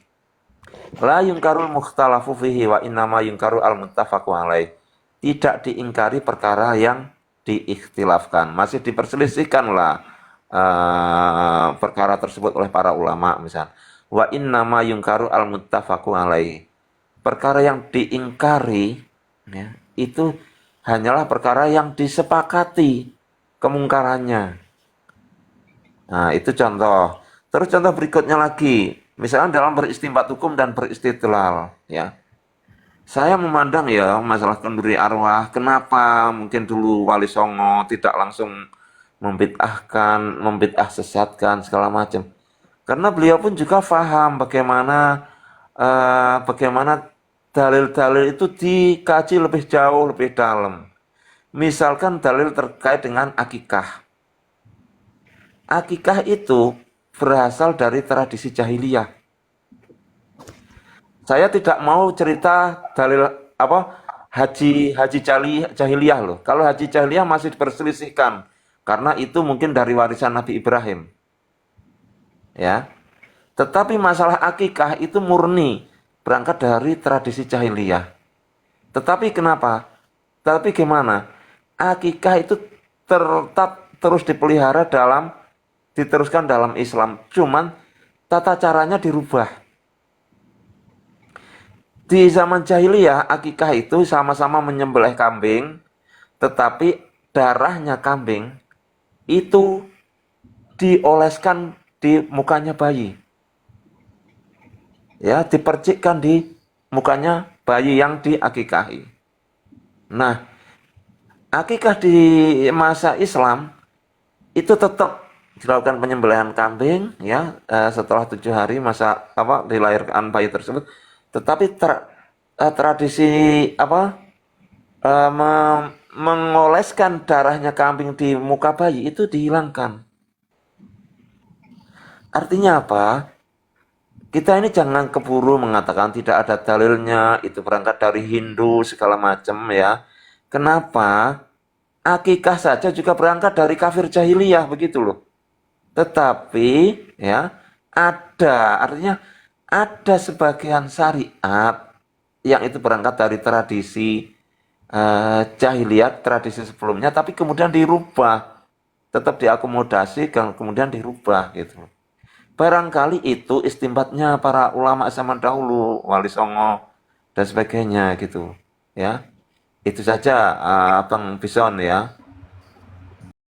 La yungkarul mukhtalafu fihi wa innama yungkaru al muttafaqu alaih. Tidak diingkari perkara yang diikhtilafkan, masih diperselisihkan lah perkara tersebut oleh para ulama. Misal, wa innama yungkaru al muttafaqu alaihi, perkara yang diingkari ya, itu hanyalah perkara yang disepakati kemungkarannya. Nah, itu contoh. Terus contoh berikutnya lagi, misalnya dalam beristimbat hukum dan beristidlal, ya. Saya memandang ya masalah kenduri arwah, kenapa mungkin dulu Wali Songo tidak langsung membid'ah sesatkan segala macam. Karena beliau pun juga paham bagaimana dalil-dalil itu dikaji lebih jauh, lebih dalam. Misalkan dalil terkait dengan akikah. Akikah itu berasal dari tradisi jahiliyah. Saya tidak mau cerita dalil haji jahiliyah loh. Kalau haji jahiliyah masih diperselisihkan karena itu mungkin dari warisan Nabi Ibrahim. Ya. Tetapi masalah akikah itu murni berangkat dari tradisi jahiliyah. Tetapi kenapa? Tapi gimana? Akikah itu tetap terus diteruskan dalam Islam. Cuman tata caranya dirubah. Di zaman jahiliyah, akikah itu sama-sama menyembelih kambing, tetapi darahnya kambing itu dioleskan di mukanya bayi. Ya, dipercikkan di mukanya bayi yang diakikahi. Nah, akikah di masa Islam itu tetap dilakukan penyembelihan kambing ya setelah 7 hari masa dilahirkan bayi tersebut. Tetapi tradisi mengoleskan darahnya kambing di muka bayi itu dihilangkan. Artinya apa? Kita ini jangan keburu mengatakan tidak ada dalilnya, itu berangkat dari Hindu segala macam ya. Kenapa? Akikah saja juga berangkat dari kafir jahiliyah begitu loh. Tetapi ya artinya ada sebagian syariat yang itu berangkat dari tradisi jahiliyah, tradisi sebelumnya, tapi kemudian dirubah, tetap diakomodasi, kemudian dirubah gitu. Barangkali itu istimbatnya para ulama zaman dahulu, Wali Songo dan sebagainya gitu, ya. Itu saja Bang Bison ya.